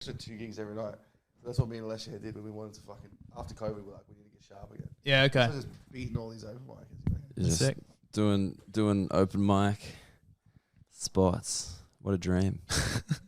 2 gigs every night. So that's what me and Alessia did when we wanted to fucking after COVID. We're like, we need to get sharp again. Yeah, okay. So just beating all these open micers. Just Sick. doing open mic spots. What a dream!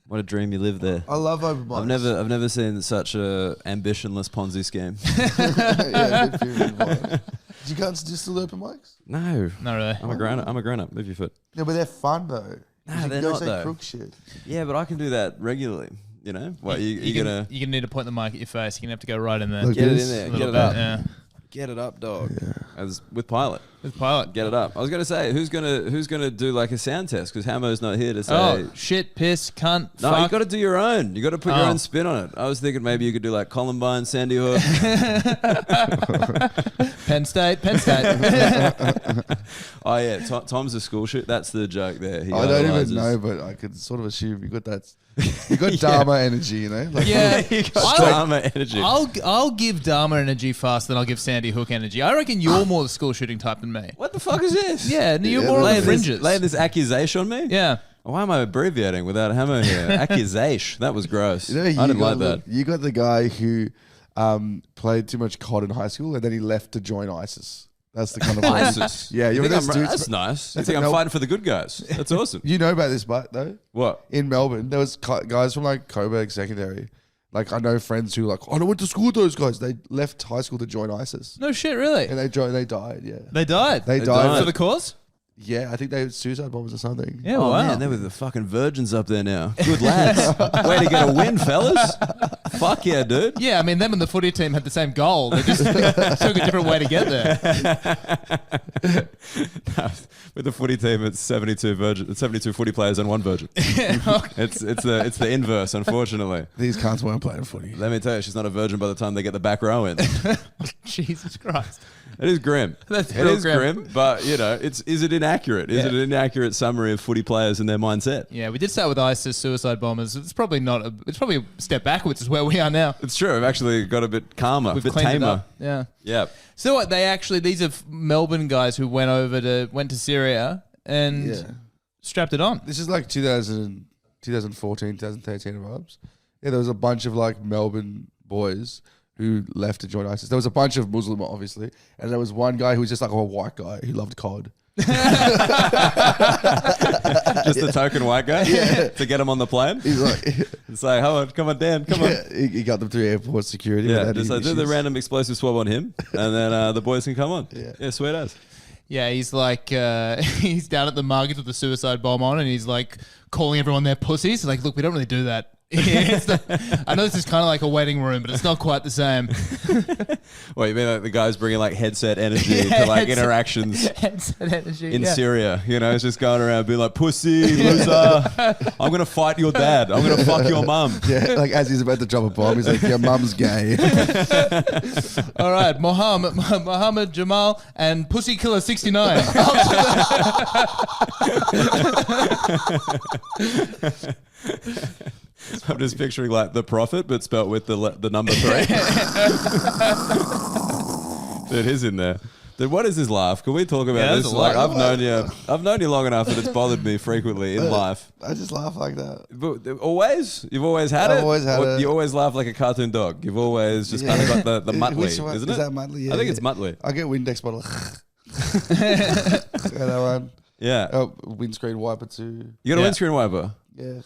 What a dream you live there. I love open mics. I've never seen such a ambitionless Ponzi scheme. Yeah, big period of mine. Do you guys do still open mics? No, Not really. I'm a grown up. Move your foot. Yeah, but they're fun though. Nah, You they're go not say though. crook shit. Yeah, but I can do that regularly. You know, what you're gonna You're gonna need to point the mic at your face. You're gonna have to go right in there. Look, get it this- in there, A get little it up, bit, yeah. get it up, dog. As with Pilot, With Pilot. get it up. I was gonna say who's gonna do like a sound test because Hamo's not here to say. Oh, shit, piss, cunt, No, fuck. you got to do your own. You got to put your Oh. own spin on it. I was thinking maybe you could do like Columbine, Sandy Hook. Penn State. Oh yeah, Tom's a school shoot. That's the joke there. He I don't idolizes- even know, but I could sort of assume you got that. You got Dharma energy, you know. Like, Yeah, You got I'll- drama energy. I'll give Dharma energy faster than I'll give Sandy Hook energy. I reckon you're more the school shooting type than me. What the fuck is this? Yeah, you're Yeah, more on the Laying fringes. this accusation on me? Yeah. Why am I abbreviating without Hamo here? Accusation. That was gross. You know, I didn't like that. You got the guy who played too much COD in high school, and then he left to join ISIS. That's the kind of ISIS. Yeah, you think know I'm, those dudes. that's nice. You That's think I'm no- fighting for the good guys? That's awesome. You know about this, but though What? in Melbourne, there was guys from like Coburg Secondary. Like I know friends who were like, oh, I went to school with those guys. They left high school to join ISIS, No shit, really. and they died. Yeah, They died. they They died. died. For the cause? Yeah, I think they were suicide bombers or something. Yeah, Oh wow. man, they were the fucking virgins up there now. Good lads. Way to get a win, fellas. Fuck yeah, dude. Yeah, I mean, them and the footy team had the same goal. They just took a different way to get there. No, with the footy team, it's 72 footy players and one virgin. It's the inverse, unfortunately. These cunts weren't playing footy. Let me tell you, she's not a virgin by the time they get the back row in. Jesus Christ. It is grim. That's It real is grim. grim, but you know, is it inaccurate? Is it an inaccurate summary of footy players and their mindset? Yeah, we did start with ISIS suicide bombers. It's probably not. It's probably a step backwards. Is where we are now. It's true. I've actually got a bit calmer, a We've bit cleaned it tamer. up. Yeah. Yeah. So what? These are Melbourne guys who went to Syria and Yeah. strapped it on. This is like 2014, 2013 vibes. Yeah, there was a bunch of like Melbourne boys who left to join ISIS. There was a bunch of Muslim, obviously, and there was one guy who was just like a white guy who loved COD. Just the token white guy to get him on the plane. He's like, It's like, come on, Dan, come on. he got them through airport security. Yeah, without just any like do the issues. random explosive swab on him, and then the boys can come on. Yeah. Sweet as. Yeah, he's like he's down at the Muggleton with the suicide bomb on, and he's like calling everyone their pussies. He's like, look, we don't really do that. I know this is kind of like a waiting room, but it's not quite the same. Well, you mean like the guys bringing like headset energy to like headset- interactions Headset energy. in yeah. Syria? You know, it's just going around being like, pussy, loser. I'm going to fight your dad. I'm going to fuck your mum. Yeah, like as he's about to drop a bomb, he's like, your mum's gay. All right, Muhammad Jamal and Pussy Killer 69. I'm just picturing like the prophet, but spelt with the number 3. Dude, he's in there. Dude, what is this laugh? Can we talk about Yeah, this? there's a Like, lot. I've known you long enough that it's bothered me frequently in life. I just laugh like that. But always? You've always had I've it? always had Or it. You always laugh like a cartoon dog. You've always just kind of got the Muttley, Which one? isn't it? Is that Muttley? Yeah, I think yeah. it's Muttley. I get Windex bottle. Yeah, that one. Yeah. Oh, windscreen wiper too. You got a Yeah. windscreen wiper? Yeah.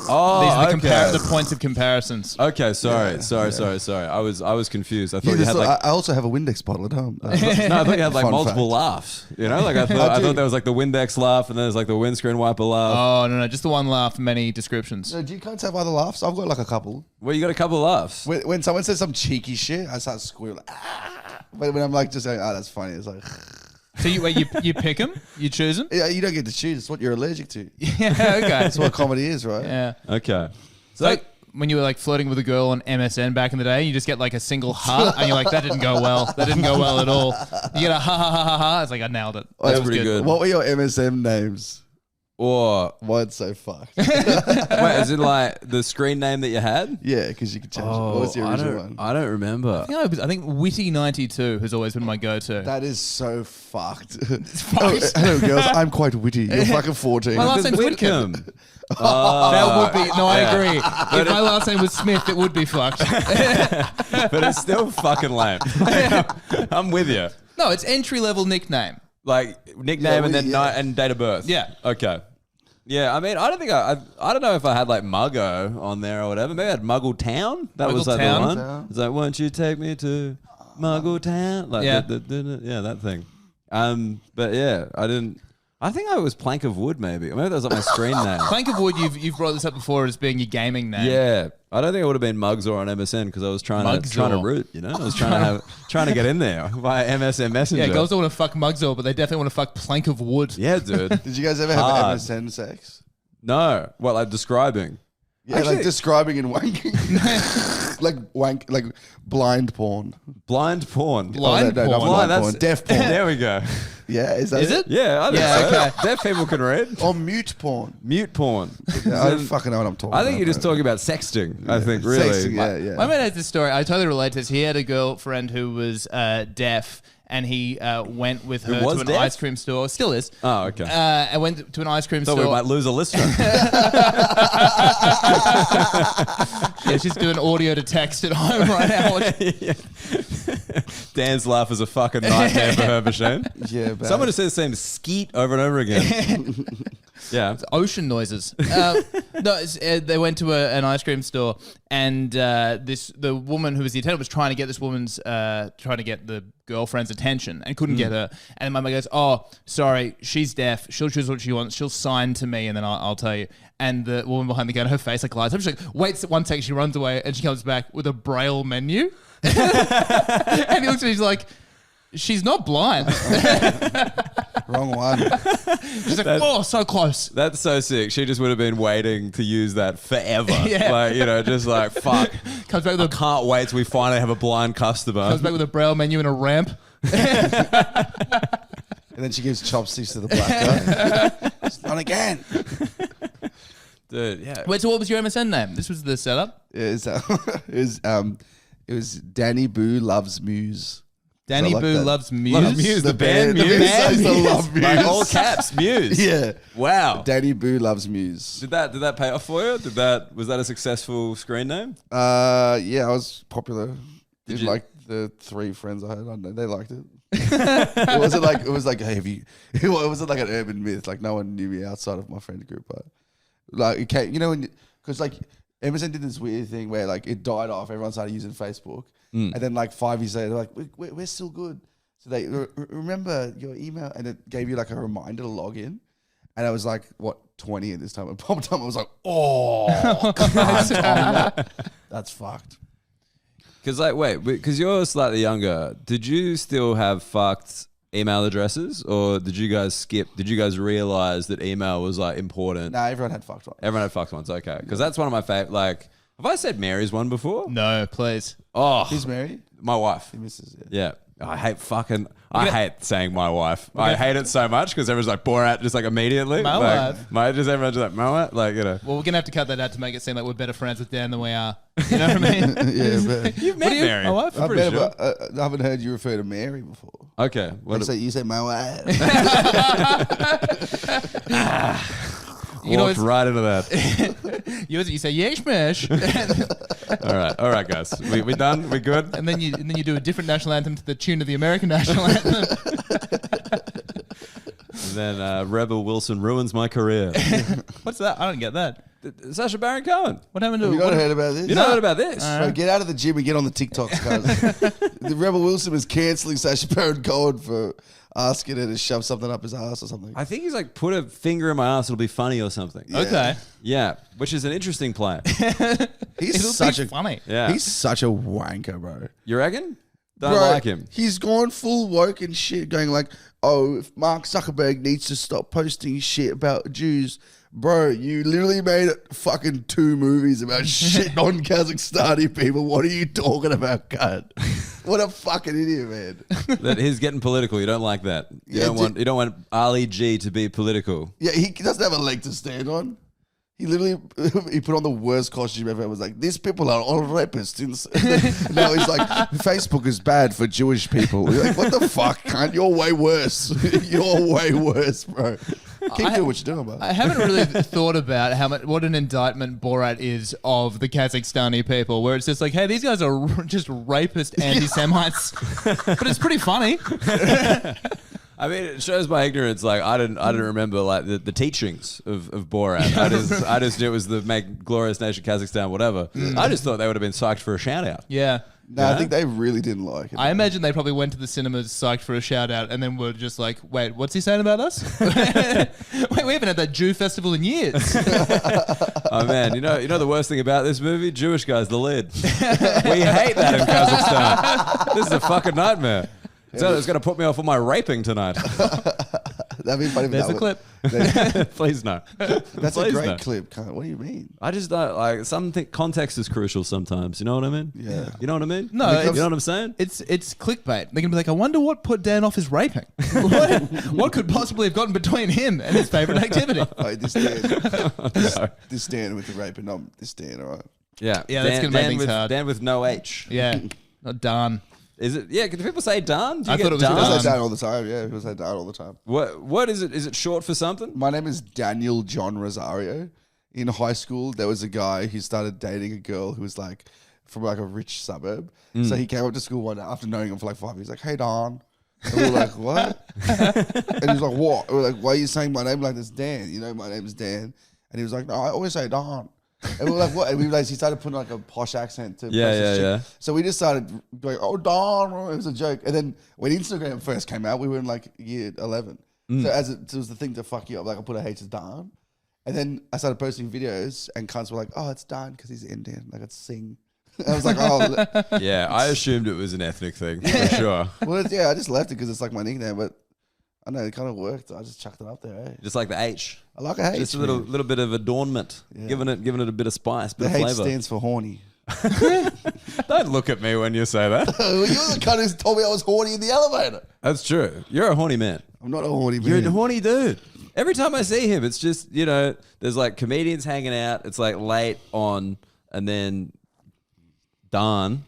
Oh, These are okay. the points of comparisons. Okay, sorry. Yeah. I was confused. I thought Yeah, you had like I also have a Windex bottle at home. no, I thought you had like Fun multiple fact. laughs. You know, like I thought do. there was like the Windex laugh, and then there's like the windscreen wiper laugh. Oh, no, just the one laugh, many descriptions. So do you guys have other laughs? I've got like a couple. Well, you got a couple of laughs. When someone says some cheeky shit, I start squealing. Ah! But when I'm like just saying, that's funny, it's like, So you pick them? You choose them? yeah, you don't get to choose. It's what you're allergic to. Yeah, okay. That's what comedy is, right? Yeah. Okay. It's like when you were like flirting with a girl on MSN back in the day, you just get like a single heart, and you're like, that didn't go well. That didn't go well at all. You get a ha ha ha ha ha. It's like, I nailed it. That's That was pretty good. What were your MSM names? Or Mine's so fucked. wait, is it like the screen name that you had? Yeah, because you could change it. What was the original one? I don't remember. I think Witty92 has always been my go-to. That is so fucked. fucked. Hello, girls. I'm quite witty. You're fucking 14. My last name's Whitcombe. That would be. No, I agree. If my last name was Smith, it would be fucked. But it's still fucking lame. I'm with you. No, it's entry level nickname. Like nickname and then night and date of birth. Yeah. Okay. Yeah, I mean, I don't think I don't know if I had like Muggo on there or whatever. Maybe I had Muggletown. That was like the Muggletown? one. It's like, won't you take me to Muggletown? Like, Yeah. yeah, that thing. But yeah, I didn't. I think I was Plank of Wood, maybe. Maybe that was like my screen name. Plank of Wood, you've brought this up before as being your gaming name. Yeah, I don't think it would have been Mugzor on MSN because I was trying to root. You know, I was trying to get in there via MSN Messenger. Yeah, girls don't want to fuck Mugzor, but they definitely want to fuck Plank of Wood. Yeah, dude. Did you guys ever have MSN sex? No. What, like describing? Yeah, like describing and wanking. like blind porn. Blind porn. Blind porn? Not blind That's- porn. Deaf porn. There we go. Yeah, is that Is it? Yeah, I think Yeah, so. okay. Deaf people can read. Or mute porn. Mute porn. Yeah, I don't fucking know what I'm talking about. I think you're just talking about sexting. I think really. Sexting, yeah. My man has this story. I totally relate to this. He had a girlfriend who was deaf, and he went with her was to an deaf? ice cream store. Still is. Oh, okay. I went to an ice cream Thought store. we might lose a listener. Yeah, she's doing audio to text at home right now. Dan's laugh is a fucking nightmare for her machine. Yeah, bad. Someone who says the same skeet over and over again. Yeah. Ocean noises. No, they went to an ice cream store, and the woman who was the attendant was trying to get this woman's trying to get the girlfriend's attention and couldn't get her. And my mum goes, "Oh, sorry, she's deaf. She'll choose what she wants. She'll sign to me, and then I'll tell you." And the woman behind the counter, her face like lights up. She's like, "Wait 1 second." She runs away, and she comes back with a braille menu. And he looks at me, he's like, "She's not blind." Wrong one. She's like, "Oh, so close." That's so sick. She just would have been waiting to use that forever. Yeah. Like, you know, just like, fuck. Comes back with a Can't wait till we finally have a blind customer. comes back with a braille menu and a ramp. And then she gives chopsticks to the black guy. It's not again. Dude, yeah. Wait, so what was your MSN name? This was the setup? It was Danny Boo Loves Muse. Danny like Boo that. Loves Muse. Loves Muse, the band The Muse. band Muse. Love Muse. Like all caps, Muse. Yeah. Wow. Danny Boo Loves Muse. Did that pay off for you? Was that a successful screen name? Yeah, I was popular. Did you- like the 3 friends I had? I don't know. They liked it. It wasn't like heavy. It wasn't like an urban myth. Like no one knew me outside of my friend group. But like it came, you know, because like MSN did this weird thing where like it died off. Everyone started using Facebook, and then like 5 years later, they're like we're still good. So they remember your email, and it gave you like a reminder to log in. And I was like, what, 20 at this time? And popped up. I was like, oh, God, that's fucked. Because because you're slightly younger, did you still have fucked email addresses, or did you guys skip? Did you guys realize that email was like important? Nah, everyone had fucked one. Everyone had fucked ones, okay. Because that's one of my favorite. Like, have I said Mary's one before? No, please. Oh, Who's married? my wife. He misses it. Yeah. I hate saying my wife. I hate it so much because everyone's like Borat just like immediately. My like, wife. Everyone's just like, my wife? Like, you know. Well, we're going to have to cut that out to make it seem like we're better friends with Dan than we are. You know what I mean? Yeah, but You've met Mary. My wife? I'm pretty sure. I haven't heard you refer to Mary before. Okay. You say my wife. You know, Walked it's- right into that. you say, yes, smash. All right, guys. We done? We good? and then you do a different national anthem to the tune of the American national anthem. And then Rebel Wilson ruins my career. What's that? I don't get that. Sacha Baron Cohen. What happened to You not heard about this? You know about this? Bro, get out of the gym and get on the TikToks, cuz. The Rebel Wilson was cancelling Sacha Baron Cohen for asking her to shove something up his ass or something. I think he's like, put a finger in my ass, it'll be funny or something. Yeah. Okay. Yeah, which is an interesting plan. He's It'll such be a funny. Yeah. He's such a wanker, bro. You reckon? Don't Bro, like him. He's gone full woke and shit, going like, oh, if Mark Zuckerberg needs to stop posting shit about Jews. Bro, you literally made fucking 2 movies about shit on Kazakhstani people. What are you talking about, cunt? What a fucking idiot, man. That he's getting political. You don't like that. You Yeah, don't want Ali G to be political. Yeah, he doesn't have a leg to stand on. He literally he put on the worst costume ever. It was like, these people are all rapists. Now he's like, Facebook is bad for Jewish people. You're like, what the fuck, cunt? You're way worse. You're way worse, bro. Keep doing what you're doing, bud. I haven't really thought about what an indictment Borat is of the Kazakhstani people, where it's just like, hey, these guys are just rapist anti-Semites, but it's pretty funny. I mean, it shows my ignorance. Like, I didn't remember like the teachings of Borat. I just knew it was the make glorious nation Kazakhstan, whatever. I just thought they would have been psyched for a shout out. Yeah. No, I think they really didn't like it. I imagine they probably went to the cinemas psyched for a shout out and then were just like, wait, what's he saying about us? Wait, we haven't had that Jew festival in years. Oh man, you know the worst thing about this movie? Jewish guy's the lead. We hate that in Kazakhstan. This is a fucking nightmare. So it's going to put me off on my raping tonight. That'd be funny. There's a clip. Please no. That's Please a great no. clip. What do you mean? I just don't like context is crucial sometimes. You know what I mean? Yeah. You know what I mean? No, you know what I'm saying? It's clickbait. They're going to be like, I wonder what put Dan off his raping. What could possibly have gotten between him and his favourite activity? Like this Dan, No. this Dan with the rape, and not this Dan. All right. Yeah, Yeah, that's gonna make things hard. Dan with no H. Yeah, not Dahn. Is it? Yeah. Can people say Dahn? Do you I get thought it was People Dahn? say Dan all the time. Yeah, people say Dan all the time. What is it? Is it short for something? My name is Dahn Rozario. In high school, there was a guy who started dating a girl who was like from like a rich suburb. So he came up to school one day after knowing him for like 5 years. Like, hey, Don. And we were like, what? And he was like, what? We were like, why are you saying my name like this, Dan? You know, my name is Dan. And he was like, no, I always say Don. And we were like, what? And we realized he started putting like a posh accent to Yeah, impress this yeah, chick. So we just started going, oh, Don. It was a joke. And then when Instagram first came out, we were in like year 11. So it was the thing to fuck you up. Like I put a H as Don. And then I started posting videos and cunts were like, oh, it's Don because he's Indian. Like it's Singh. I was like, oh. Yeah, I assumed it was an ethnic thing for sure. Well, yeah, I just left it because it's like my nickname. But I know it kind of worked. I just chucked it up there. Eh? Just like the H. I like a H. Just a little bit of adornment, Yeah. giving it a bit of spice, bit The of H flavor. stands for horny. Don't look at me when you say that. You're the cunt who told me I was horny in the elevator. That's true. You're a horny man. I'm not a horny man. You're a horny dude. Every time I see him, it's just, there's like comedians hanging out. It's like late on, and then Dahn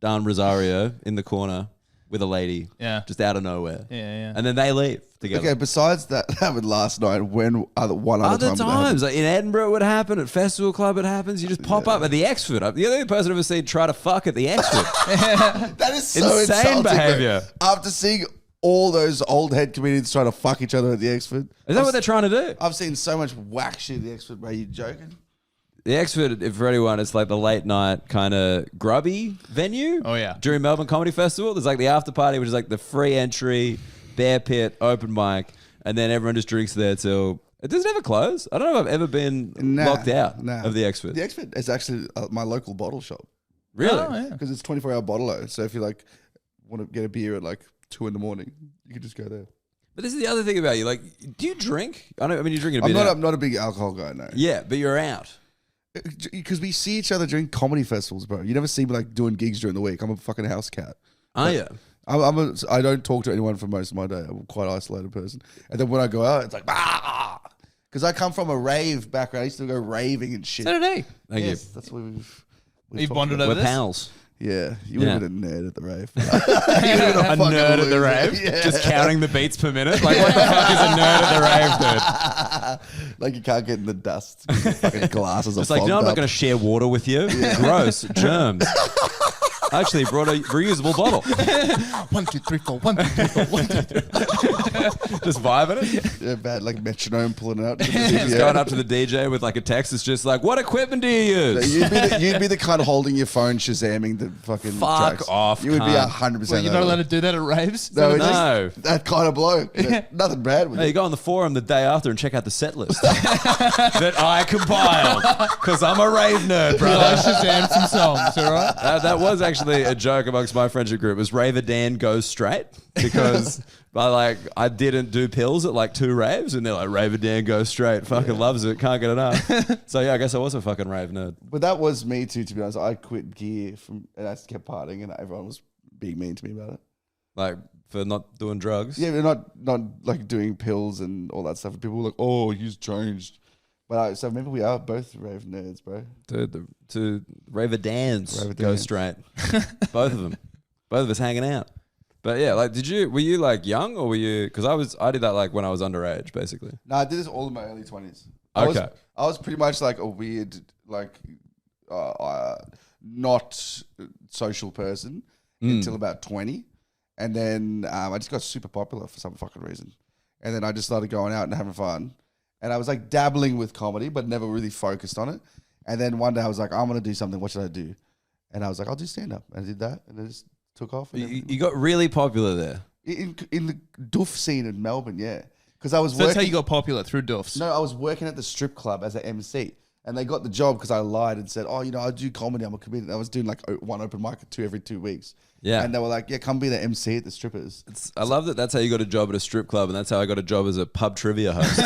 Rozario in the corner with a lady. Yeah. Just out of nowhere. Yeah. And then they leave together. Okay, besides that happened last night, when one other Other time did that happen? times, like in Edinburgh, it would happen. At Festival Club, it happens. You just pop up at the Exford. The only person I've ever seen try to fuck at the Exford. That is so Insane insulting, bro. behaviour. After seeing all those old head comedians trying to fuck each other at the Exford. Is that what they're trying to do? I've seen so much whack shit at the Exford, bro. You joking? The Exford, if for anyone, it's like the late night kind of grubby venue. Oh, yeah. During Melbourne Comedy Festival, there's like the after party, which is like the free entry, bear pit, open mic, and then everyone just drinks there till it doesn't ever close. I don't know if I've ever been locked out of the Exford. The Exford is actually my local bottle shop Really? Oh, yeah. because it's 24-hour bottle. So if you like want to get a beer at like 2 a.m, you can just go there. But this is the other thing about you. Like, do you drink? I mean, you're drinking a bit. I'm not a big alcohol guy, no. Yeah, but you're out. Because we see each other during comedy festivals, bro. You never see me like doing gigs during the week. I'm a fucking house cat. Are you? I don't talk to anyone for most of my day. I'm quite an isolated person. And then when I go out, it's like, because I come from a rave background. I used to go raving and shit. So did he. Thank Yes, that's what we've You've talked bonded about. over We're this? pals. Yeah, you would have Yeah. been a nerd at the rave. A nerd at the rave? Yeah. Just counting the beats per minute? Like, what the fuck is a nerd at the rave, dude? Like you can't get in the dust. 'Cause your fucking glasses are It's like, fogged no, I'm not up. going to share water with you. Gross. Germs. I actually brought a reusable bottle. 1, 2, 3, 4. 1, 2, 3, 4. 1, 2, 3. Just vibing it. Yeah, bad like metronome pulling it out. Just going up to the DJ with like a text that's just like, what equipment do you use? You'd be the kind holding your phone shazamming the fucking Fuck tracks. off, You would be cunt. 100%. Wait, you're not allowed to do that at raves? No, it's No. just that kind of bloke. Nothing bad with Hey, you it. go on the forum the day after and check out the set list that I compiled because I'm a rave nerd, Bro, I brother. Shazam some songs, all right? That was actually a joke amongst my friendship group. Was Raver Dan goes straight because I didn't do pills at like 2 raves and they're like Raver Dan goes straight. Fucking loves it. Can't get enough. So yeah, I guess I was a fucking rave nerd. But that was me too, to be honest. I quit gear and I just kept partying and everyone was being mean to me about it. Like for not doing drugs. Yeah, but not like doing pills and all that stuff. People were like, oh, he's changed. But so maybe we are both rave nerds, bro. To Raver Dan's Raver go Dan's. straight. Both of them. Both of us hanging out. But yeah, like, were you like young or were you? Because I did that like when I was underage, basically. No, I did this all in my early 20s. Okay. I was pretty much like a weird, like, not social person until about 20. And then I just got super popular for some fucking reason. And then I just started going out and having fun. And I was like dabbling with comedy, but never really focused on it. And then one day I was like, I'm going to do something. What should I do? And I was like, I'll do stand-up. And I did that. And it just took off. And You got really popular there. in the doof scene in Melbourne, yeah. Because I was So working. that's how you got popular, through doofs. No, I was working at the strip club as an MC. And they got the job because I lied and said, oh, I do comedy. I'm a comedian. I was doing like one open mic every 2 weeks. Yeah. And they were like, yeah, come be the MC at the strippers. I love that that's how you got a job at a strip club, and that's how I got a job as a pub trivia host.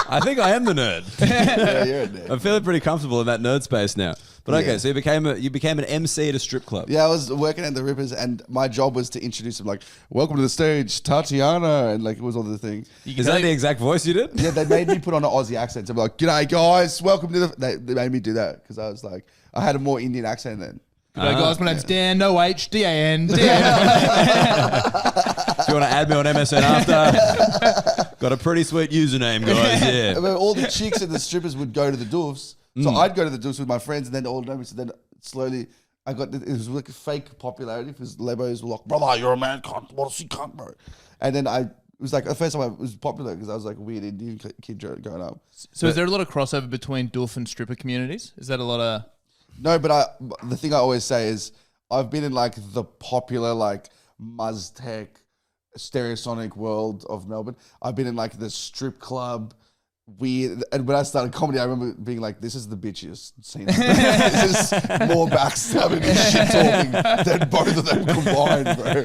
I think I am the nerd. Yeah, you're a nerd. I'm feeling pretty comfortable in that nerd space now. But okay, Yeah. so you became an MC at a strip club. Yeah, I was working at the Rippers, and my job was to introduce them, like, welcome to the stage, Tatiana, and like it was all the thing. Is that the exact voice you did? Yeah, they made me put on an Aussie accent. So I'm like, g'day guys, welcome to the... They made me do that because I was like, I had a more Indian accent then. G'day guys, my name's Dan, no H, D-A-N, Dan. If you want to add me on MSN after, got a pretty sweet username, guys. Yeah. And all the chicks and the strippers would go to the doofs. So I'd go to the doofs with my friends and then all know me. So then slowly I got, it was like a fake popularity because Lebos were like, brother, you're a man, cunt. What a cunt, bro. And then it was like the first time I was popular because I was like a weird Indian kid growing up. So is there a lot of crossover between doof and stripper communities? Is that a lot of... No, but the thing I always say is I've been in like the popular like Muztec stereosonic world of Melbourne. I've been in like the strip club weird, and when I started comedy I remember being like, this is the bitchiest scene. This is more backstabbing and shit talking than both of them combined, bro.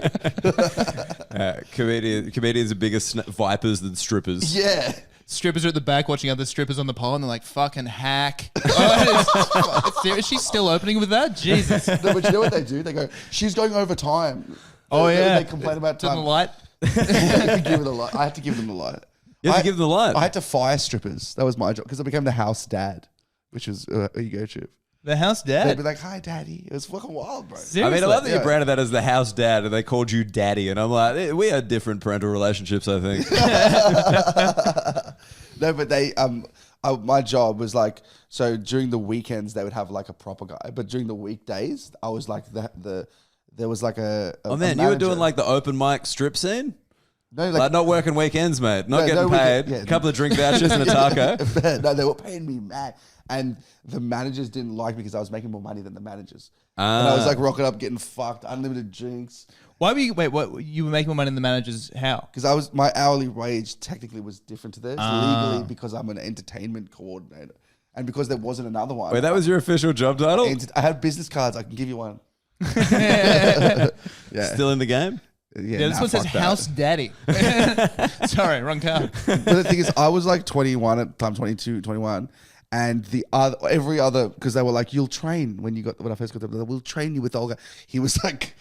Comedians are bigger vipers than strippers. Yeah. Strippers are at the back watching other strippers on the pole and they're like, fucking hack. Oh, is she still opening with that? Jesus. No, but you know what they do? They go, she's going over time. Oh, yeah. They complain about Turn time. the light. Give her the light. I had to give them the light. You have to give them the light. I had to fire strippers. That was my job because I became the house dad, which was a ego trip. The house They'd dad. be like, hi, daddy. It was fucking wild, bro. I mean, I love that you Yeah. branded that as the house dad and they called you daddy. And I'm like, we had different parental relationships, I think. No, but they, my job was like, so during the weekends they would have like a proper guy, but during the weekdays I was like there was like a Oh man, you were doing like the open mic strip scene? no, Like not working weekends, mate. Not No, getting no paid. weekend- yeah. A couple of drink vouchers and a taco. no, they were paying me mad, and the managers didn't like me because I was making more money than the managers, and I was like rocking up, getting fucked, unlimited drinks. Why were you, wait, what, you were making more money than the managers? How? Because my hourly wage technically was different to theirs legally because I'm an entertainment coordinator, and because there wasn't another one. Wait, that was your official job title? I had business cards. I can give you one. Yeah, Still in the game? Yeah, this one says fuck that. house daddy. Sorry, wrong card. But the thing is, I was like 21 at the time, 22, 21. And every other, because they were like, you'll train when I first got there, we'll train you with Olga. He was like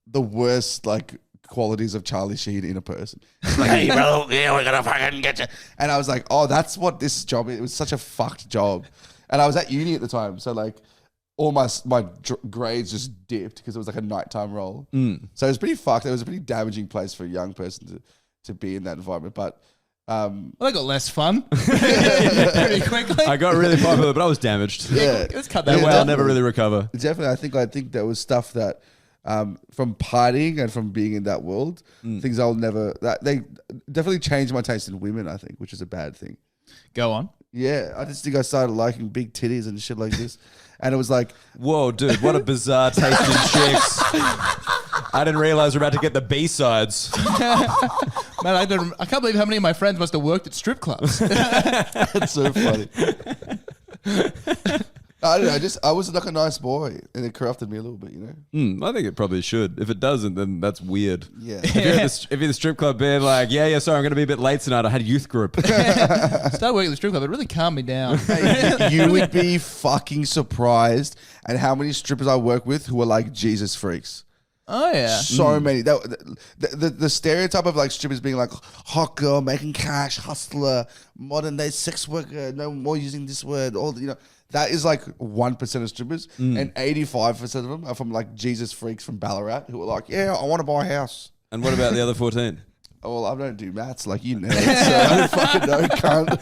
the worst like qualities of Charlie Sheen in a person. Like, hey, bro, yeah, we're gonna fucking get you. And I was like, oh, that's what this job is. It was such a fucked job. And I was at uni at the time. So like all my grades just dipped because it was like a nighttime role. So it was pretty fucked. It was a pretty damaging place for a young person to be in that environment. But Well, they got less fun pretty quickly. I got really popular, but I was damaged. yeah, Let's cut That that way well. I'll never really recover. definitely. I think there was stuff that from partying and from being in that world, things I'll never. They definitely changed my taste in women. I think, which is a bad thing. Go on. Yeah, I just think I started liking big titties and shit like this, and it was like, Whoa, dude, what a bizarre taste in chicks. I didn't realize we're about to get the B-sides. Man, I can't believe how many of my friends must have worked at strip clubs. that's so funny. I don't know. I was like a nice boy, and it corrupted me a little bit, you know. I think it probably should. If it doesn't, then that's weird. Yeah. If you're at the strip club being like, yeah, sorry, I'm going to be a bit late tonight. I had youth group. Started working at the strip club. It really calmed me down. You would be fucking surprised at how many strippers I work with who are like Jesus freaks. Oh yeah. So many. The stereotype of like strippers being like hot girl, making cash, hustler, modern day sex worker, no more using this word, all that is like 1% of strippers, and 85% of them are from like Jesus freaks from Ballarat who are like, yeah, I want to buy a house. And what about the other 14? Oh, well, I don't do maths like you know, so I don't fucking know, cunt.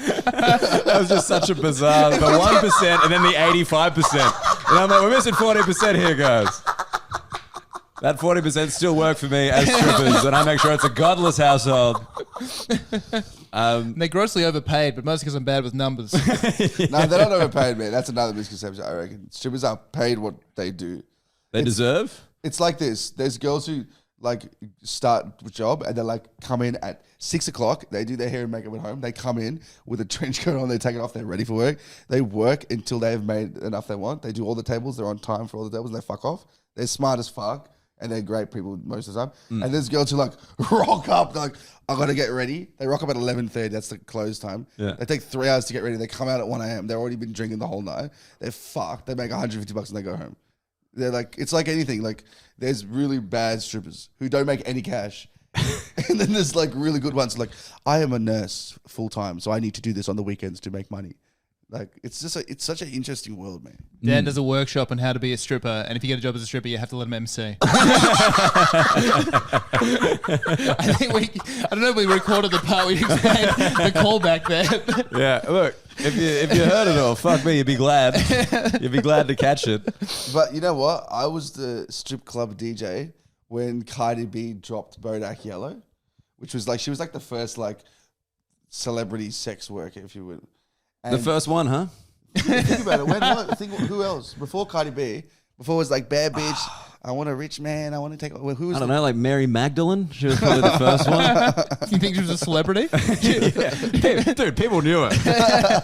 That was just such a bizarre, the 1% and then the 85%. And I'm like, we're missing 40% here, guys. That 40% still work for me as strippers, and I make sure it's a godless household. They're grossly overpaid, but mostly because I'm bad with numbers. No, they're not overpaid, man. That's another misconception, I reckon. Strippers are paid what they do. They deserve? It's like this. There's girls who like start a job and they like come in at 6 o'clock. They do their hair and makeup at home. They come in with a trench coat on. They take it off. They're ready for work. They work until they have made enough they want. They do all the tables. They're on time for all the tables. And they fuck off. They're smart as fuck. And they're great people most of the time. And there's girls who like rock up. They're like, I got to get ready. They rock up at 11:30. That's the close time. Yeah. They take 3 hours to get ready. They come out at 1 a.m. They've already been drinking the whole night. They're fucked. They make $150 and they go home. They're like, it's like anything. Like there's really bad strippers who don't make any cash. And then there's like really good ones. Like I am a nurse full time. So I need to do this on the weekends to make money. Like it's just it's such an interesting world, man. Dan does a workshop on how to be a stripper, and if you get a job as a stripper, you have to let him MC. I don't know if we recorded the part where you explained the callback there. Yeah, look, if you heard it all, fuck me, you'd be glad. You'd be glad to catch it. But you know what? I was the strip club DJ when Cardi B dropped Bodak Yellow, which was like, she was like the first like celebrity sex worker, if you would. And The first one, huh? think about it. Think who else before Cardi B? Before it was like bad bitch. I want a rich man. I want to take. Well, who was? I don't know, like Mary Magdalene. She was probably the first one. You think she was a celebrity? Yeah. Dude, people knew it.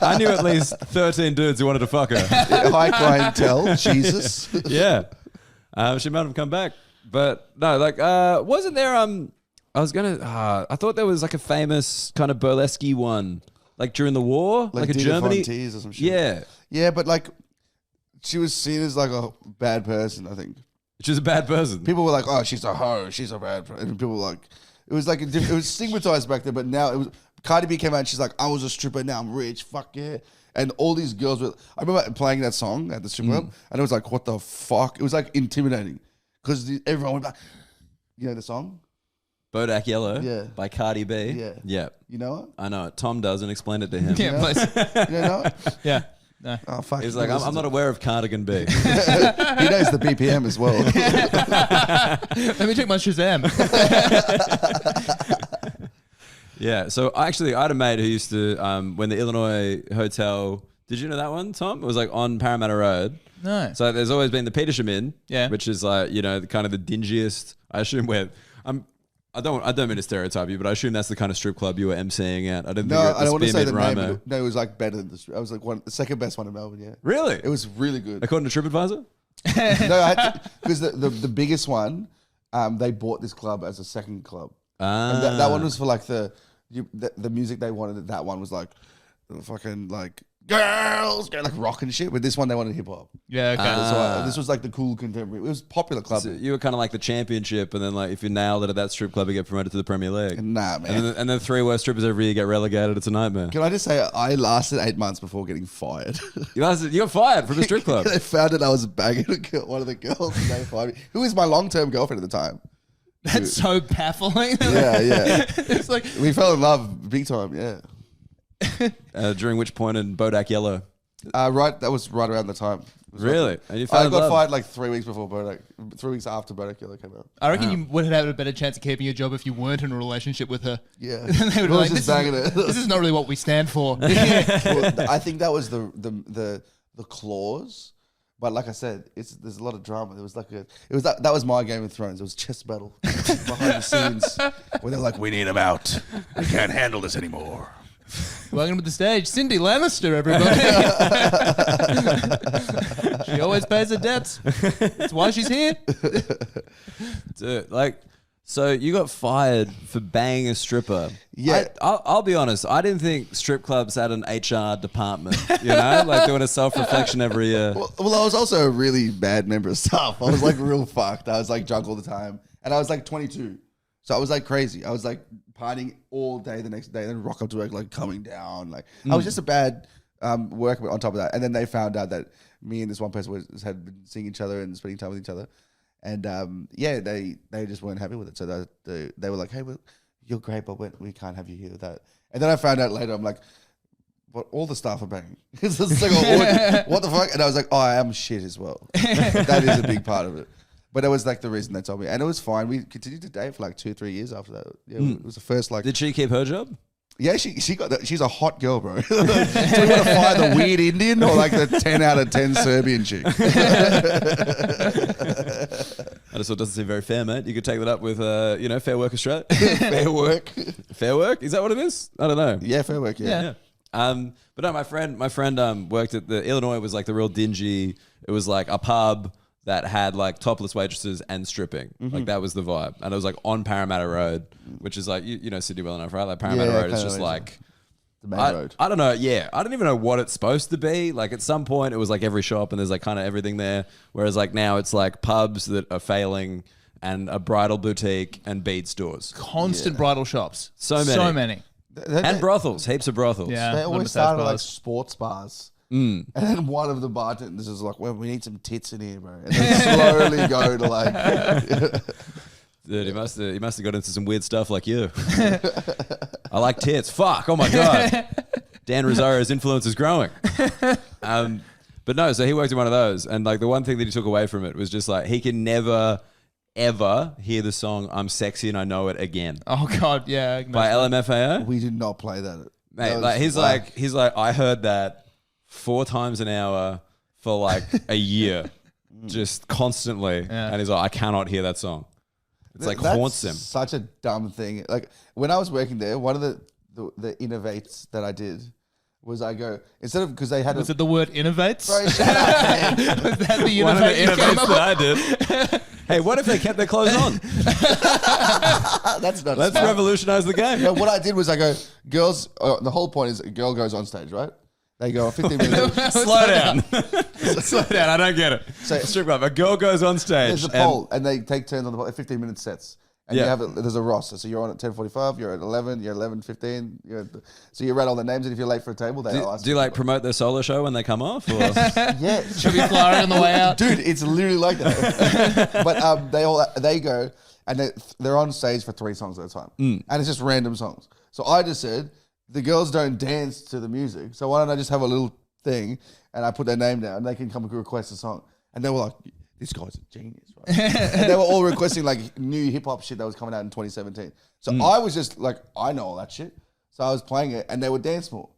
I knew at least 13 dudes who wanted to fuck her. High clientele. Jesus. Yeah. She might have come back. But no, like, wasn't there, I thought there was like a famous kind of burlesque one, like during the war, like a Dita Germany. Fontees or some shit. Yeah. Yeah, but like, she was seen as like a bad person, I think. She's a bad person. People were like, "Oh, she's a hoe. She's a bad." And people were like, it was like it was stigmatized back then. But now it was. Cardi B came out and she's like, "I was a stripper. Now I'm rich. Fuck yeah!" And all these girls were. I remember playing that song at the strip club, and it was like, "What the fuck?" It was like intimidating because everyone went like, "You know the song? Bodak Yellow. Yeah. By Cardi B. Yeah. Yeah. You know it? I know it. Tom does, and explain it to him. Yeah, please. You don't know it? Yeah. No. Oh fuck!" He's like, I'm not aware of Cardigan B. He knows the BPM as well. Let me check my Shazam. Yeah. So actually, I had a mate who used to, when the Illinois Hotel, did you know that one, Tom? It was like on Parramatta Road. No. So there's always been the Petersham Inn, Yeah. which is like, you know, kind of the dingiest, I assume where, I don't mean to stereotype you, but I assume that's the kind of strip club you were emceeing at. I didn't No, think it was I don't want to say the Spearmint name. Roma. But no, it was like better than this. I was like the second best one in Melbourne. Yeah, Really? it was really good. According to TripAdvisor? No, because the biggest one, they bought this club as a second club. And that one was for like the music they wanted. That one was like fucking like girls going like rock and shit. But this one they wanted hip hop. Yeah, okay. So this was like the cool contemporary. It was a popular club. So you were kind of like the championship, and then like if you nailed it at that strip club, you get promoted to the Premier League. Nah, man. And then 3 worst strippers every year get relegated. It's a nightmare. Can I just say I lasted 8 months before getting fired. You got fired from a strip club. They found out I was bagging one of the girls, and they fired me. Who was my long-term girlfriend at the time. That's so baffling. Yeah. It's like, We fell in love big time. Yeah. During which point in Bodak Yellow? Right, that was right around the time. It was Really? right- And you fell I in got love? fired like 3 weeks before Bodak. 3 weeks after Bodak Yellow came out. I reckon you would have had a better chance of keeping your job if you weren't in a relationship with her. Yeah, They would be I like, was just banging it. this is not really what we stand for. Well, I think that was the clause. But like I said, there's a lot of drama. There was like that was my Game of Thrones. It was chess battle behind the scenes where they're like, "We need him out. I can't handle this anymore." Welcome to the stage, Cindy Lannister, everybody. She always pays her debts. That's why she's here. Dude, like, So you got fired for banging a stripper. Yeah. I'll be honest. I didn't think strip clubs had an HR department, you know, like doing a self-reflection every year. Well, I was also a really bad member of staff. I was like real fucked. I was like drunk all the time. And I was like 22. So I was like crazy. I was like partying all day the next day, then rock up to work, like coming down. Like I was just a bad worker on top of that. And then they found out that me and this one person had been seeing each other and spending time with each other. And they just weren't happy with it. So they were like, hey, well, you're great, but we can't have you here with that. And then I found out later, I'm like, but all the staff are banging. It's just like, what the fuck? And I was like, oh, I am shit as well. That is a big part of it. But that was like the reason they told me. And it was fine. We continued to date for like 2-3 years after that. Yeah, it was the first like... Did she keep her job? Yeah, she got that. She's a hot girl, bro. So you want to find the weird Indian or like the 10 out of 10 Serbian chick? I just thought it doesn't seem very fair, mate. You could take that up with, Fair Work Australia. Fair work. Fair Work? Is that what it is? I don't know. Yeah, fair work, yeah. But no, my friend worked at the Illinois was like the real dingy. It was like a pub that had like topless waitresses and stripping. Like that was the vibe. And it was like on Parramatta Road, which is like, you know Sydney well enough, right? Like Parramatta Road is just like... The main road. I don't know. Yeah. I don't even know what it's supposed to be. Like at some point it was like every shop and there's like kind of everything there. Whereas like now it's like pubs that are failing and a bridal boutique and bead stores. Constant bridal shops. So many. And brothels. Heaps of brothels. Yeah. They always massage started like parlors. sports bars. And then one of the bartenders is like, well, we need some tits in here, bro. And then slowly go to like... Dude, he must have got into some weird stuff like you. I like tits. Fuck. Oh my God. Dahn Rozario's influence is growing. But no, so he worked in one of those. And like the one thing that he took away from it was just like, he can never, ever hear the song I'm Sexy and I Know It again. Oh God, yeah. By LMFAO. We did not play that. Mate, like he's like, I heard that 4 times an hour for like a year, just constantly. Yeah. And he's like, I cannot hear that song. It's like That's haunts him. Such a dumb thing. Like when I was working there, one of the innovates that I did was I go, instead of, because they had Was it the word innovates? Bro, shut up, man. Was that the One of the innovate you came innovates up that with? I did. Hey, what if they kept their clothes on? That's not Let's smart. revolutionize the game. No, what I did was I go, girls, the whole point is a girl goes on stage, right? They go 15 minutes. Slow down. Slow down. I don't get it. So- Strip club. A girl goes on stage. There's a poll, and they take turns on the poll, 15-minute sets. And Yeah. you have there's a roster. So you're on at 10:45, you're at 11, you're 11:15. So you read all the names, and if you're late for a table, they ask. Do you like promote their solo show when they come off? Or? Yeah. Should be flyer on the way out. Dude, it's literally like that. But they go and they're on stage for 3 songs at a time, and it's just random songs. So I just said the girls don't dance to the music, so why don't I just have a little thing and I put their name down and they can come and request a song, and they were like, this guy's a genius, right? And they were all requesting like new hip hop shit that was coming out in 2017. So I was just like, I know all that shit, so I was playing it, and they would dance more.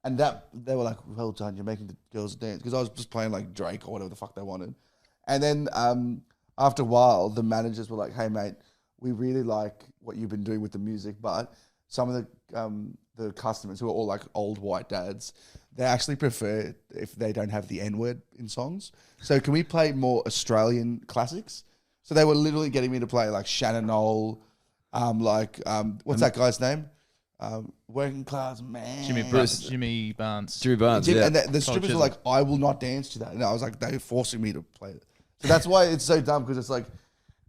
And that they were like, well done, you're making the girls dance. Because I was just playing like Drake or whatever the fuck they wanted. And then after a while, the managers were like, hey, mate, we really like what you've been doing with the music, but some of the customers who are all like old white dads, they actually prefer if they don't have the N-word in songs. So can we play more Australian classics? So they were literally getting me to play like Shannon Knoll, what's that guy's name? Working Class Man. Jimmy Barnes. Jimmy Barnes, Yeah. yeah. And the strippers were like, I will not dance to that. And I was like, they're forcing me to play it. So that's why it's so dumb, because it's like,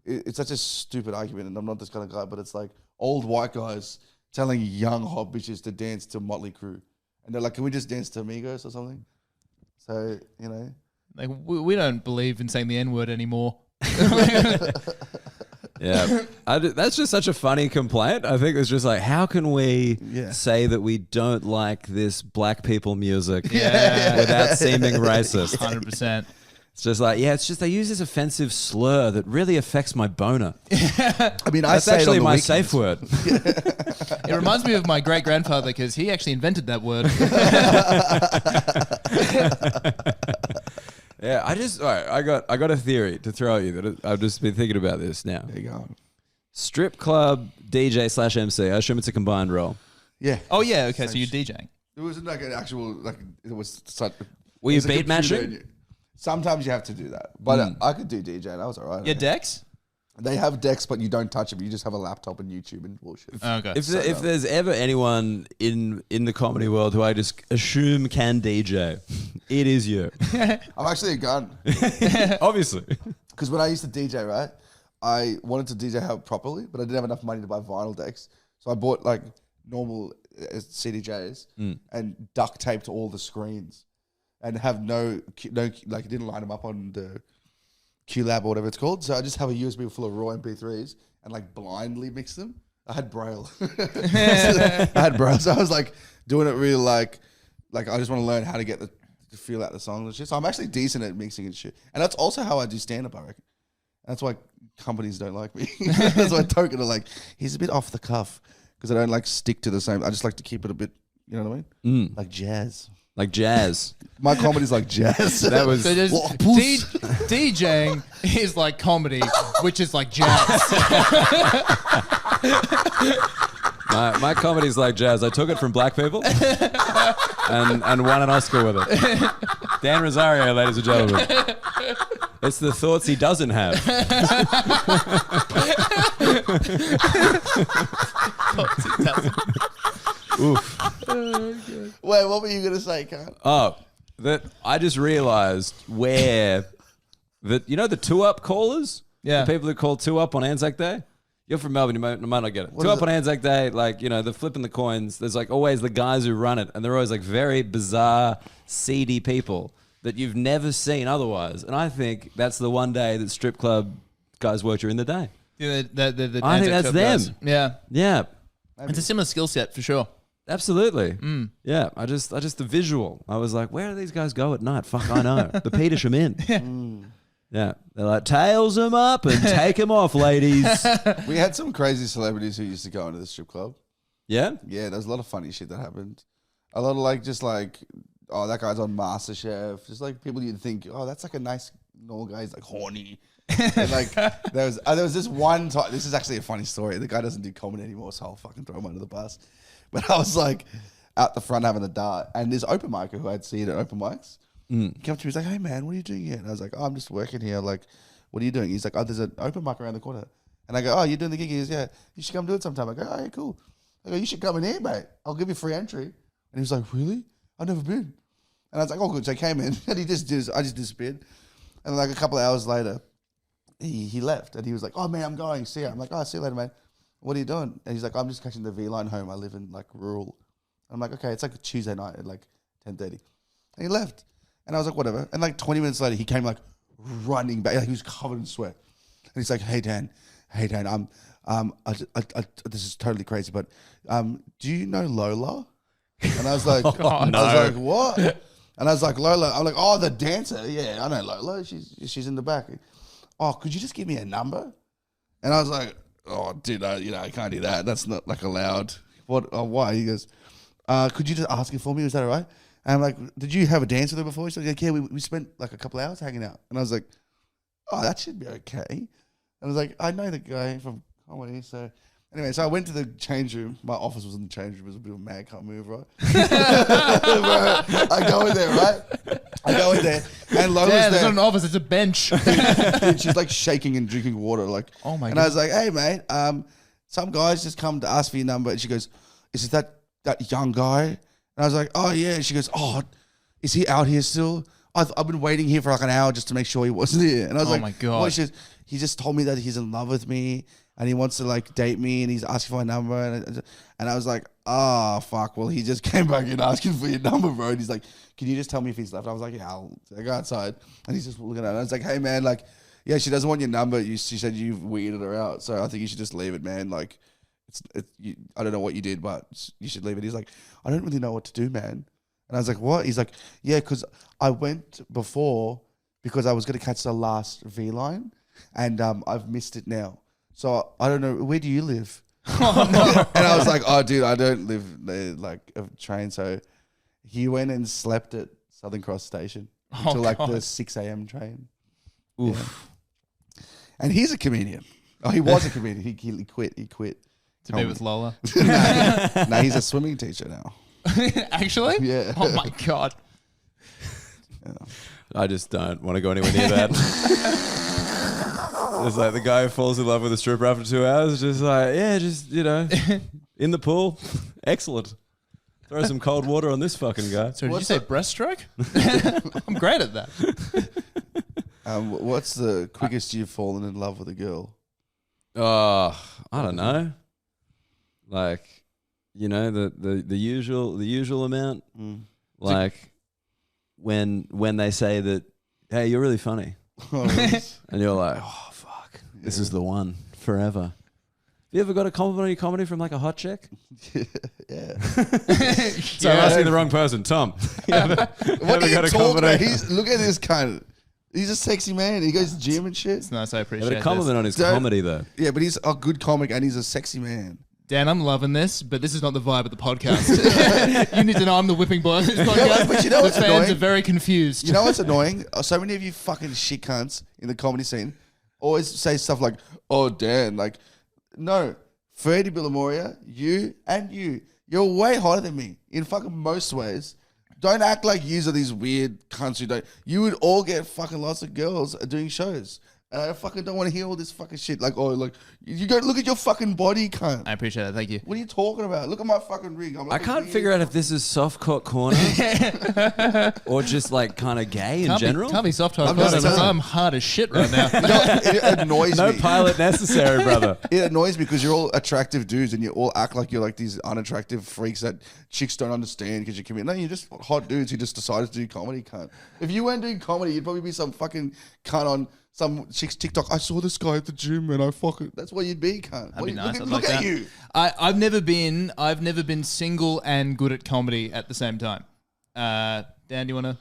it's such a stupid argument, and I'm not this kind of guy, but it's like old white guys telling young hot bitches to dance to Motley Crue. And they're like, can we just dance to Amigos or something? So, you know. Like we don't believe in saying the N-word anymore. Yeah, that's just such a funny complaint. I think it's just like, how can we say that we don't like this black people music without seeming racist? 100%. It's just like, it's just they use this offensive slur that really affects my boner. I mean, That's actually my safe word. It reminds me of my great grandfather, because he actually invented that word. Yeah, I got a theory to throw at you that I've just been thinking about this now. There you go. Strip club DJ/MC. I assume it's a combined role. Yeah. Oh yeah, okay. So you're DJing. It wasn't like an actual, like, it was such. Were you there's a beat computer matching? in you. Sometimes you have to do that. But I could do DJ and I was all right. Yeah, Dex. They have decks, but you don't touch them. You just have a laptop and YouTube and bullshit. Okay. If there's ever anyone in the comedy world who I just assume can DJ, it is you. I'm actually a gun. Obviously. Because when I used to DJ, right, I wanted to DJ how properly, but I didn't have enough money to buy vinyl decks. So I bought like normal CDJs and duct taped all the screens and have no, like, didn't line them up on the QLab or whatever it's called. So I just have a USB full of raw MP3s and like blindly mix them. I had Braille. I had Braille. So I was like doing it really like I just want to learn how to get to feel out the songs and shit. So I'm actually decent at mixing and shit. And that's also how I do stand-up, I reckon. That's why companies don't like me. That's why Token are like, he's a bit off the cuff because I don't like stick to the same. I just like to keep it a bit, you know what I mean? Like jazz. Like jazz. My comedy's like jazz. That was So DJing is like comedy, which is like jazz. my comedy's like jazz. I took it from black people and won an Oscar with it. Dahn Rozario, ladies and gentlemen. It's the thoughts he doesn't have. Oof. Wait, what were you going to say, Carl? Oh, that I just realized where that, you know, the 2-Up callers? Yeah. The people who call 2-Up on Anzac Day? You're from Melbourne, you might not get it. 2-Up on Anzac Day, like, you know, they're flipping the coins. There's like always the guys who run it, and they're always like very bizarre, seedy people that you've never seen otherwise. And I think that's the one day that strip club guys work during the day. Yeah, the I think that's them. guys. Yeah. Yeah. Maybe. It's a similar skill set for sure. Absolutely. Yeah. I just the visual. I was like, where do these guys go at night? Fuck, I know. The Petersham Inn. Yeah. They're like, tails them up and take them off, ladies. We had some crazy celebrities who used to go into the strip club. Yeah? Yeah, there's a lot of funny shit that happened. A lot of like, just like, oh, that guy's on MasterChef. Just like people you'd think, oh, that's like a nice normal guy. He's like horny. And like there was this one time. This is actually a funny story. The guy doesn't do comedy anymore, so I'll fucking throw him under the bus. But I was like out the front having a dart, and this open micer who I'd seen at open mics came up to me. He's like, "Hey man, what are you doing here?" And I was like, "Oh, I'm just working here. Like, what are you doing?" He's like, "Oh, there's an open mic around the corner." And I go, "Oh, you're doing the gig?" He goes, "Yeah, you should come do it sometime." I go, "Oh, yeah, cool." I go, "You should come in here, mate. I'll give you free entry." And he was like, "Really? I've never been." And I was like, "Oh, good." So I came in, and I just disappeared. And like a couple of hours later, he left, and he was like, "Oh man, I'm going. See ya." I'm like, "Oh, see you later, mate. What are you doing?" And he's like, "I'm just catching the V line home. I live in like rural." I'm like, "Okay, it's like a Tuesday night at like 10:30." And he left, and I was like, "Whatever." And like 20 minutes later, he came like running back. Like he was covered in sweat, and he's like, "Hey Dan, this is totally crazy, but do you know Lola?" And I was like, Oh, no. I was like, "What?" And I was like, "Lola." I'm like, "Oh, the dancer. Yeah, I know Lola. She's in the back." "Oh, could you just give me a number?" And I was like, "Oh, dude, I can't do that. That's not like allowed." "What? Oh, why?" He goes, "Could you just ask it for me? Is that all right?" And I'm like, "Did you have a dance with her before?" She's like, "Yeah, we spent like a couple of hours hanging out." And I was like, "Oh, that should be okay." And I was like, "I know the guy from comedy." So anyway, so I went to the change room. My office was in the change room. It was a bit of a mad cunt move, right? I go in there, right? And Lola's Yeah, there's there. not an office, it's a bench. Dude, she's like shaking and drinking water, like. Oh my And God. I was like, "Hey mate, some guys just come to ask for your number." And she goes, "Is it that young guy?" And I was like, "Oh yeah." And she goes, "Oh, is he out here still? I've been waiting here for like an hour just to make sure he wasn't here." And I was Oh like, my God. "What?" She goes, "He just told me that he's in love with me and he wants to like date me and he's asking for my number." And I was like, "Oh fuck, well he just came back in asking for your number, bro." And he's like, "Can you just tell me if he's left?" I was like, "Yeah, I'll go outside." And he's just looking at it. And I was like, "Hey man, like, yeah, she doesn't want your number. She said you've weirded her out. So I think you should just leave it, man. Like, I don't know what you did, but you should leave it." He's like, "I don't really know what to do, man." And I was like, "What?" He's like, "Yeah, because I went before because I was going to catch the last V line and I've missed it now. So I don't know. Where do you live?" Oh, no. And I was like, "Oh, dude, I don't live there, like a train." So he went and slept at Southern Cross Station until like the 6 a.m. train. Oof. Yeah. And he's a comedian. Oh, he was a comedian. He quit. He quit. To be with Lola. Nah, he's a swimming teacher now. Actually? Yeah. Oh my God. I just don't want to go anywhere near that. It's like the guy who falls in love with a stripper after 2 hours, just like, yeah, just, in the pool. Excellent. Throw some cold water on this fucking guy. So did you say breaststroke? I'm great at that. What's the quickest you've fallen in love with a girl? I don't know. Like, the usual amount. Like when they say that, hey, you're really funny. And you're like, oh, fuck. This is the one forever. Have you ever got a compliment on your comedy from like a hot chick? Yeah. So I'm asking the wrong person. Tom. What are you talking about? Look at this cunt. He's a sexy man. He goes to gym and shit. It's nice. I appreciate But a compliment on his comedy, though. Yeah, but he's a good comic and he's a sexy man. Dan, I'm loving this, but this is not the vibe of the podcast. You need to know I'm the whipping boy of this podcast. But you know what's the fans annoying? are very confused. You know what's annoying? So many of you fucking shit cunts in the comedy scene always say stuff like, oh, Dan, like, no, Freddie Billamoria, you're way hotter than me in fucking most ways. Don't act like yous are these weird cunts who don't. You would all get fucking lots of girls doing shows. And I fucking don't want to hear all this fucking shit. Like, oh, like, you go look at your fucking body, cunt. I appreciate that. Thank you. What are you talking about? Look at my fucking rig. I can't figure out if this is soft court corner or just like kind of gay in general. Can't be soft hard. just telling you. I'm hard as shit right now. It annoys No me. pilot necessary, brother. It annoys me because you're all attractive dudes and you all act like you're like these unattractive freaks that chicks don't understand because you're comedian. No, you're just hot dudes who just decided to do comedy, cunt. If you weren't doing comedy, you'd probably be some fucking cunt on some chick's TikTok. I saw this guy at the gym and I fucking. That's what you'd be, cunt. That'd be nice. Look at you. I've never been single and good at comedy at the same time. Dan, do you want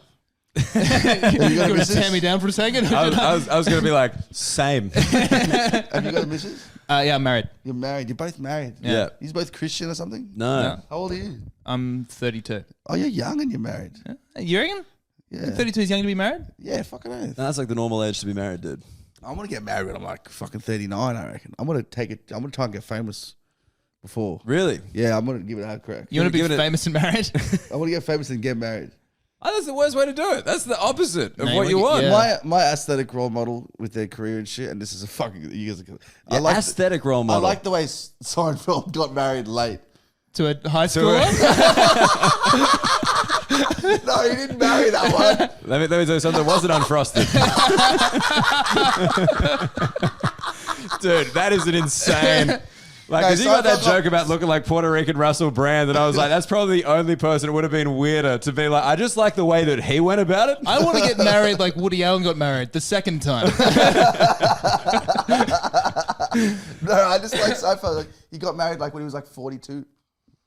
to tear me down for a second? I was going to be like, same. Have you got a missus? Yeah, I'm married. You're married. You're both married. Yeah. He's both Christian or something? No. How old are you? I'm 32. Oh, you're young and you're married. You reckon? Yeah. 32 is young to be married? Yeah, fucking oath. That's like the normal age to be married, dude. I'm going to get married when I'm like fucking 39, I reckon. I'm going to try and get famous before. Really? Yeah, I'm going to give it a hard crack. You want to be famous and married? I want to get famous and get married. Oh, that's the worst way to do it. That's the opposite of No, what you want. yeah. My aesthetic role model with their career and shit, and this is a fucking. You guys are, I like aesthetic role model. I like the way Seinfeld got married late. To a high schooler? No, he didn't marry that one. Let me tell you something that wasn't unfrosted. Dude, that is an insane. Like, because you got that joke about looking like Puerto Rican Russell Brand, and I was like, that's probably the only person it would have been weirder to be like, I just like the way that he went about it. I want to get married like Woody Allen got married the second time. No, I just like Seinfeld. Like, he got married like when he was like 42.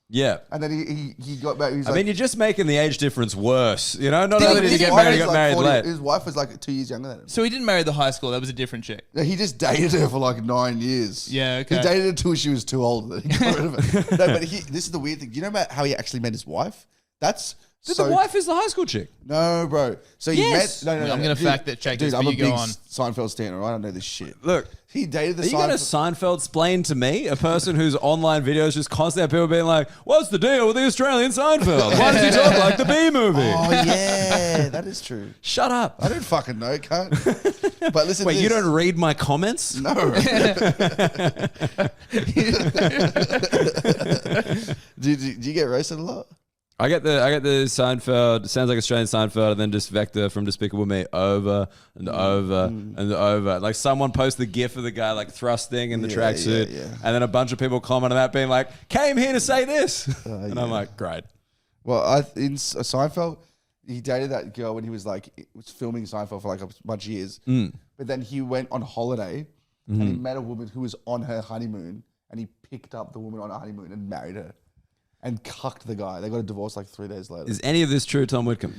Yeah. And then he got married. I mean, you're just making the age difference worse. You know, not only did he get married, he got married late. His wife was like 2 years younger than him. So he didn't marry the high school. That was a different chick. No, he just dated her for like 9 years. Yeah, okay. He dated her till she was too old. Then he got rid of it. No, but this is the weird thing. Do you know about how he actually met his wife? That's the wife is the high school chick. No, bro. So he met. No. I'm going to fact that check this, dude, I'm but a you big go on. Seinfeld stan, all right? I know this shit. Look. He dated the Are you going to Seinfeld explain to me, a person whose online videos just constantly have people being like, what's the deal with the Australian Seinfeld? Why does he talk like the B movie? Oh, yeah. That is true. Shut up. I don't fucking know, cunt. But listen. Wait, you don't read my comments? No. Do you get roasted a lot? I get the Seinfeld, sounds like Australian Seinfeld, and then just Vector from Despicable Me over and over and over. Like someone posts the gif of the guy like thrusting in the tracksuit, and then a bunch of people comment on that being like, came here to say this. And I'm like, great. Well, in Seinfeld, he dated that girl when he was filming Seinfeld for like a bunch of years. But then he went on holiday and he met a woman who was on her honeymoon, and he picked up the woman on her honeymoon and married her. And cucked the guy. They got a divorce like 3 days later. Is any of this true, Tom Witcombe?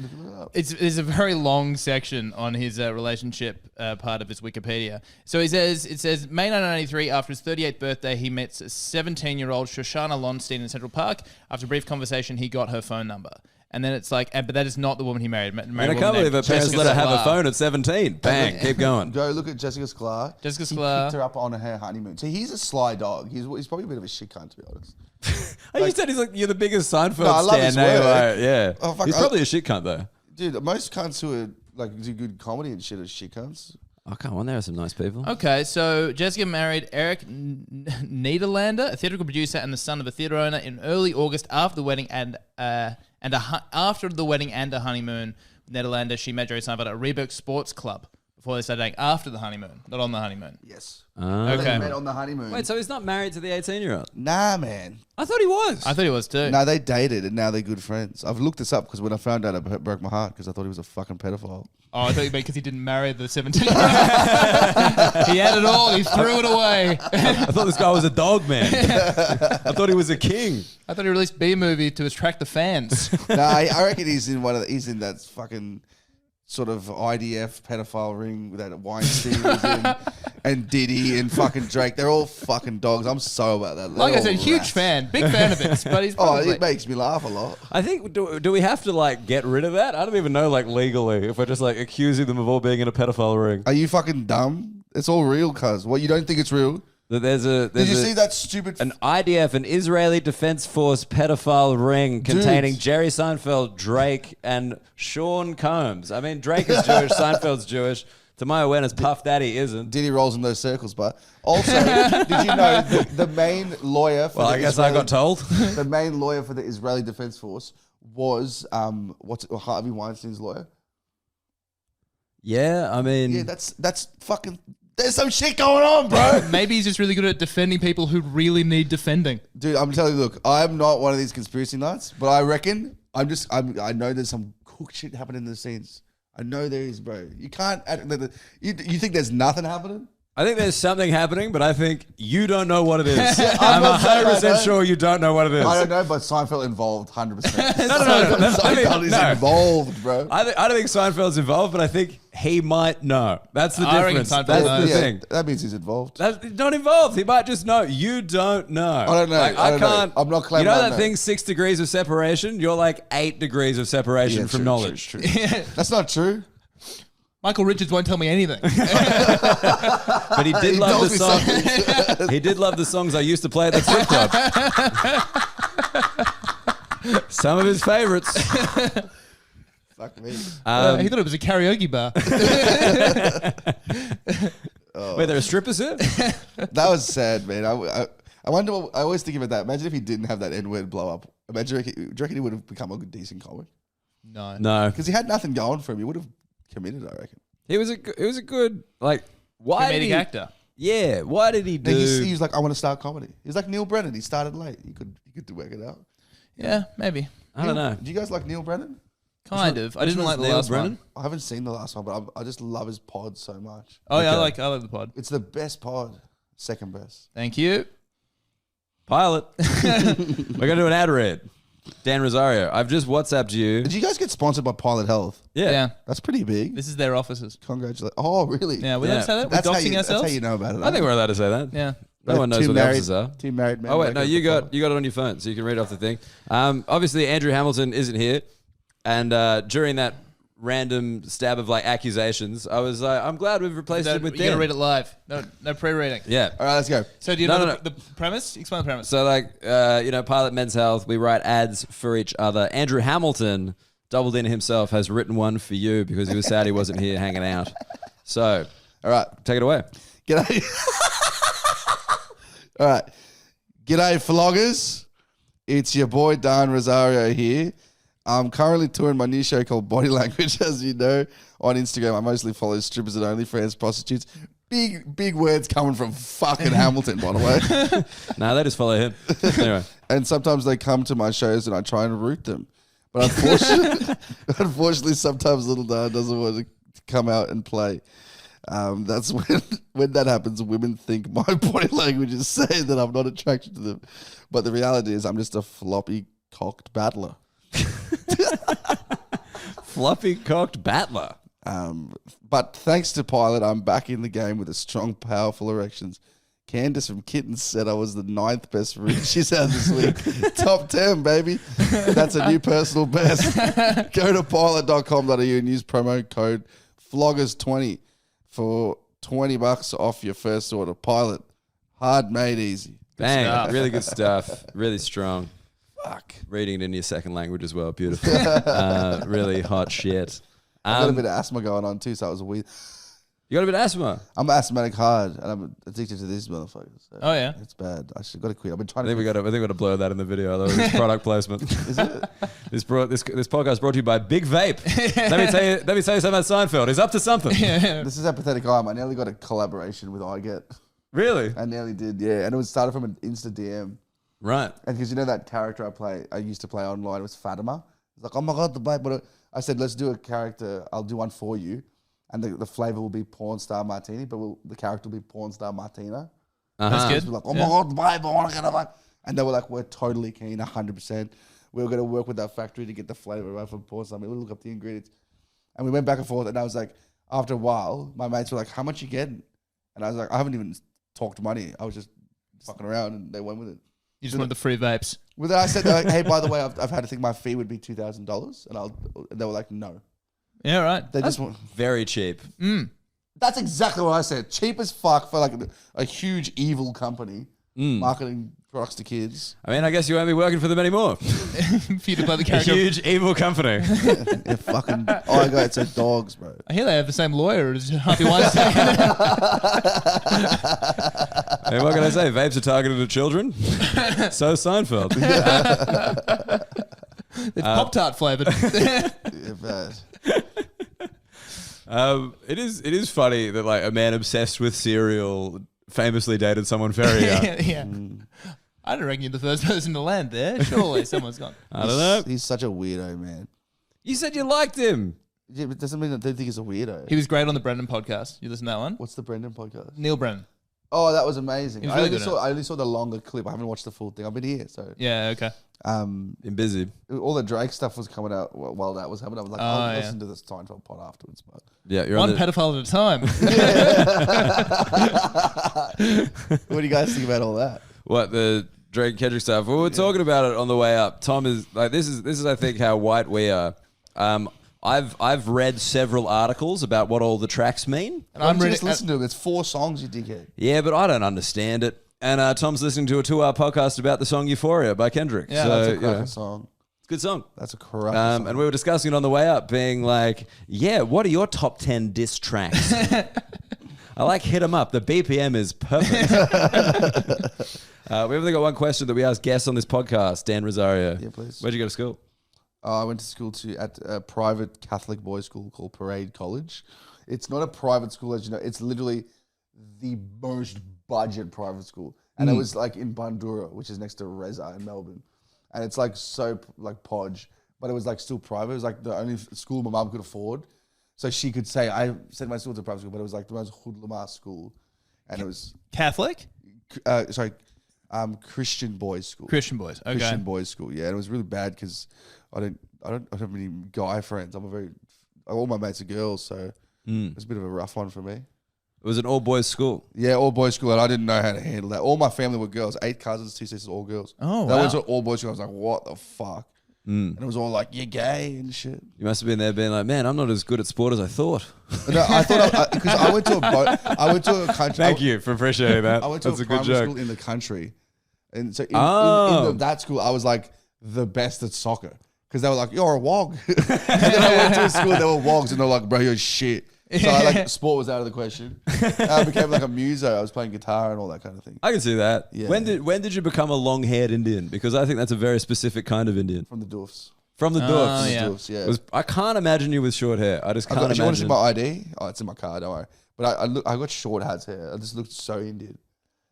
It's a very long section on his relationship part of his Wikipedia. So it says, May 1993, after his 38th birthday, he met 17-year-old Shoshana Lonstein in Central Park. After a brief conversation, he got her phone number. And then it's like, but that is not the woman he married. And I can't believe her parents let her have a phone at 17. Bang, keep going. Go look at Jessica Sklar. Jessica He Sklar. picked her up on her honeymoon. So he's a sly dog. He's probably a bit of a shit cunt, to be honest. You said he's like, you're the biggest Seinfeld No, I love stan. his Now you're work. like, yeah. Oh, fuck, He's probably a shit cunt though. Dude, most cunts who are like do good comedy and shit are shit cunts. Oh, come on. There are some nice people. Okay, so Jessica married Eric Niederlander, a theatrical producer and the son of a theater owner, in early August after the wedding after the wedding and a honeymoon. Niederlander, she met Jerry Seinfeld at a Reebok Sports Club before they started dating after the honeymoon, not on the honeymoon. Yes. Okay. They met on the honeymoon. Wait, so he's not married to the 18-year-old? Nah, man. I thought he was. I thought he was too. No, they dated and now they're good friends. I've looked this up because when I found out, it broke my heart because I thought he was a fucking pedophile. Oh, I thought you meant because he didn't marry the 17-year-old. He had it all. He threw it away. I thought this guy was a dog man. I thought he was a king. I thought he released B-movie to attract the fans. No, I reckon he's in he's in that fucking sort of IDF pedophile ring that Weinstein was in, and Diddy and fucking Drake. They're all fucking dogs. I'm so about that. Like I said, They're all huge rats. fan, big fan of it. But he's probably, it makes me laugh a lot. I think, do we have to like get rid of that? I don't even know like legally if we're just like accusing them of all being in a pedophile ring. Are you fucking dumb? It's all real, cuz. What, you don't think it's real? That Did you see that stupid... an IDF, an Israeli Defense Force pedophile ring containing Jerry Seinfeld, Drake, and Sean Combs. I mean, Drake is Jewish, Seinfeld's Jewish. To my awareness, Puff Daddy isn't. Diddy rolls in those circles, but also, did you know the main lawyer for Well, the I guess Israeli, I got told. the main lawyer for the Israeli Defense Force was Harvey Weinstein's lawyer? Yeah, I mean... Yeah, that's fucking... There's some shit going on, bro. maybe he's just really good at defending people who really need defending. Dude, I'm telling you, look, I'm not one of these conspiracy nuts, but I reckon I know there's some cook shit happening in the scenes. I know there is, bro. You can't act like you think there's nothing happening? I think there's something happening, but I think you don't know what it is. I'm I'm not saying I 100% don't. sure you don't know what it is. I don't know, but Seinfeld involved 100%. no. Seinfeld is No. involved, bro. I don't think Seinfeld's involved, but I think he might know. That's the I reckon difference. Seinfeld That's knows. the thing. That means he's involved. That's not involved. He might just know. You don't know. I don't know. Like, I don't know. can't. I'm not claiming You know I that know. thing, 6 degrees of separation? You're like 8 degrees of separation Yeah, from true, knowledge. true. That's not true. Michael Richards won't tell me anything. But he did He love told the me song. something. He did love the songs I used to play at the strip club. Some of his favorites. Fuck me. He thought it was a karaoke bar. Wait, there are strippers here? That was sad, man. I wonder. I always think about that. Imagine if he didn't have that N-word blow up. Imagine, do you reckon he would have become a good, decent comic? No. No. Because he had nothing going for him. He would have committed, I reckon. He was a good, like, why did Comedic he, actor. Yeah, why did he do... He was like, I want to start comedy. He was like Neil Brennan. He started late. He could work it out. Yeah, maybe. I don't know. Do you guys like Neil Brennan? Kind of. I didn't like the Neil last Brennan? one. I haven't seen the last one, but I just love his pod so much. Oh, yeah, Okay. I like the pod. It's the best pod. Second best. Thank you. Pilot. We're going to do an ad read. Dahn Rozario, I've just WhatsApped you. Did you guys get sponsored by Pilot Health? Yeah. That's pretty big. This is their offices. Congratulations. Oh, really? Yeah, we Yeah. don't say that. We're That's how, doxing that's how ourselves. you know about it. I think we're allowed to say that. Yeah. No one knows Two what the married- offices are. Two married men. Oh wait, make no, up you the got pod. it on your phone, so you can read off the thing. Obviously, Andrew Hamilton isn't here, and during that random stab of like accusations, I was like, I'm glad we've replaced it with You got to Dan. read it live. No pre-reading. Yeah. All right, let's go. So do you No, know no, the premise? Explain the premise. So like, Pilot Men's Health, we write ads for each other. Andrew Hamilton, doubled in himself, has written one for you because he was sad he wasn't here hanging out. So, All right. take it away. G'day. All right. G'day, floggers. It's your boy, Dahn Rozario here. I'm currently touring my new show called Body Language, as you know, on Instagram. I mostly follow strippers and OnlyFans prostitutes. Big words coming from fucking Hamilton, by the way. Nah, they just follow him. Anyway. And sometimes they come to my shows and I try and root them. But unfortunately, sometimes little Dahn doesn't want to come out and play. That's when that happens, women think my body language is saying that I'm not attracted to them. But the reality is I'm just a floppy cocked battler. Floppy cocked battler. But thanks to Pilot, I'm back in the game with a strong, powerful erections. Candace from Kittens said I was the 9th best read she's had this week. Top 10, baby. That's a new personal best. Go to pilot.com.au and use promo code FLOGGERS20 for $20 off your first order. Pilot, hard made easy. Bang. stuff. Really good stuff. Really strong. Fuck. Reading it in your second language as well. Beautiful. Really hot shit. I've got a bit of asthma going on too, so it was weird. You got a bit of asthma. I'm asthmatic hard, and I'm addicted to this motherfucker. So Oh, yeah? it's bad. I should got to quit. I've been trying I think we got to blur that in the video. That was his product placement. Is it? This podcast brought to you by Big Vape. Let me tell you something about Seinfeld. He's up to something. This is how pathetic I am. I nearly got a collaboration with iGet. Really? I nearly did, yeah. And it was started from an Insta DM. Right. And because you know that character I used to play online was Fatima. It's like, oh my God, the black. But I said, let's do a character. I'll do one for you. And the flavor will be porn star martini, but the character will be porn star Martina. That's good. So like, oh my God, the black, I want to get a black. And they were like, we're totally keen, 100%. We were going to work with that factory to get the flavor right from porn star. We look up the ingredients. And we went back and forth. And I was like, after a while, my mates were like, how much you getting? And I was like, I haven't even talked money. I was just fucking around and they went with it. You just wanted the free vapes. Well, then I said, like, hey, by the way, I've had to think my fee would be $2,000. And they were like, no. Yeah, right. They just want Very cheap. That's exactly what I said. Cheap as fuck for like a huge evil company marketing products to kids. I mean, I guess you won't be working for them anymore. For you to play the A character. huge evil company. Yeah, fucking. Oh my God, it's a dogs, bro. I hear they have the same lawyer as Harvey Weinstein. Hey, what can I say? Vapes are targeted at children. So Seinfeld. It's Pop-Tart flavored. Yeah, bad. It is funny that like a man obsessed with cereal famously dated someone very young. Yeah. I don't reckon you're the first person to land there. Surely someone's gone. I don't know. He's such a weirdo, man. You said you liked him. Yeah, but it doesn't mean I don't think he's a weirdo. He was great on the Brendan podcast. You listen to that one? What's the Brendan podcast? Neil Brennan. Oh, that was amazing. He was really good at it. I only saw the longer clip. I haven't watched the full thing. I've been here, so Yeah, okay. Been busy. all the Drake stuff was coming out while that was happening. I was like, I'll listen to this Seinfeld pod afterwards. But Yeah, you're One on the, pedophile at a time. what do you guys think about all that? what the Drake Kendrick stuff. Well, we were talking about it on the way up. Tom is like this is I think how white we are. I've read several articles about what all the tracks mean. And I'm I'm really just listen to it. It's 4 songs, you dickhead. Yeah, but I don't understand it. And Tom's listening to a 2-hour podcast about the song Euphoria by Kendrick. Yeah, so, That's a you know, cracker it's song. a good song. That's a cracker song. And we were discussing it on the way up, being like, yeah, what are your top 10 diss tracks? I like Hit 'Em Up. The BPM is perfect. We only got one question that we asked guests on this podcast, Dahn Rozario. Yeah, please. Where'd you go to school? I went to school at a private Catholic boys' school called Parade College. It's not a private school, as you know. It's literally the most budget private school. And it was like in Bundoora, which is next to Reza in Melbourne. And it's like so like podge, but it was like still private. It was like the only school my mum could afford. So she could say, I sent my school to a private school, but it was like the most hoodlum ass school. And it was, Catholic? Christian boys' school. Christian boys. Okay. Christian boys' school, yeah. And it was really bad because I don't have any guy friends. All my mates are girls, so it was a bit of a rough one for me. It was an all-boys school. Yeah, all boys school, and I didn't know how to handle that. All my family were girls, 8 cousins, 2 sisters, all girls. Oh, that wow. was an all boys school. I was like, what the fuck? And it was all like, you're gay and shit. You must have been there being like, man, I'm not as good at sport as I thought. No, I thought because I went to a country. Thank you for appreciating that. I went to That's a a good primary joke. school in the country, and so in that school, I was like the best at soccer because they were like, "You're a wog," and then I went to a school, they were wogs, and they're like, "Bro, you're shit." So sport was out of the question. I became like a muso. I was playing guitar and all that kind of thing I can see that. Yeah. When did you become a long-haired Indian? Because I think that's a very specific kind of Indian. from the doofs. From the Doofs. yeah. Doofs, yeah. I can't imagine you with short hair. I just can't Do you want to see imagine. my ID? Oh, it's in my car. Don't worry. But I got short hats hair. I just looked so Indian,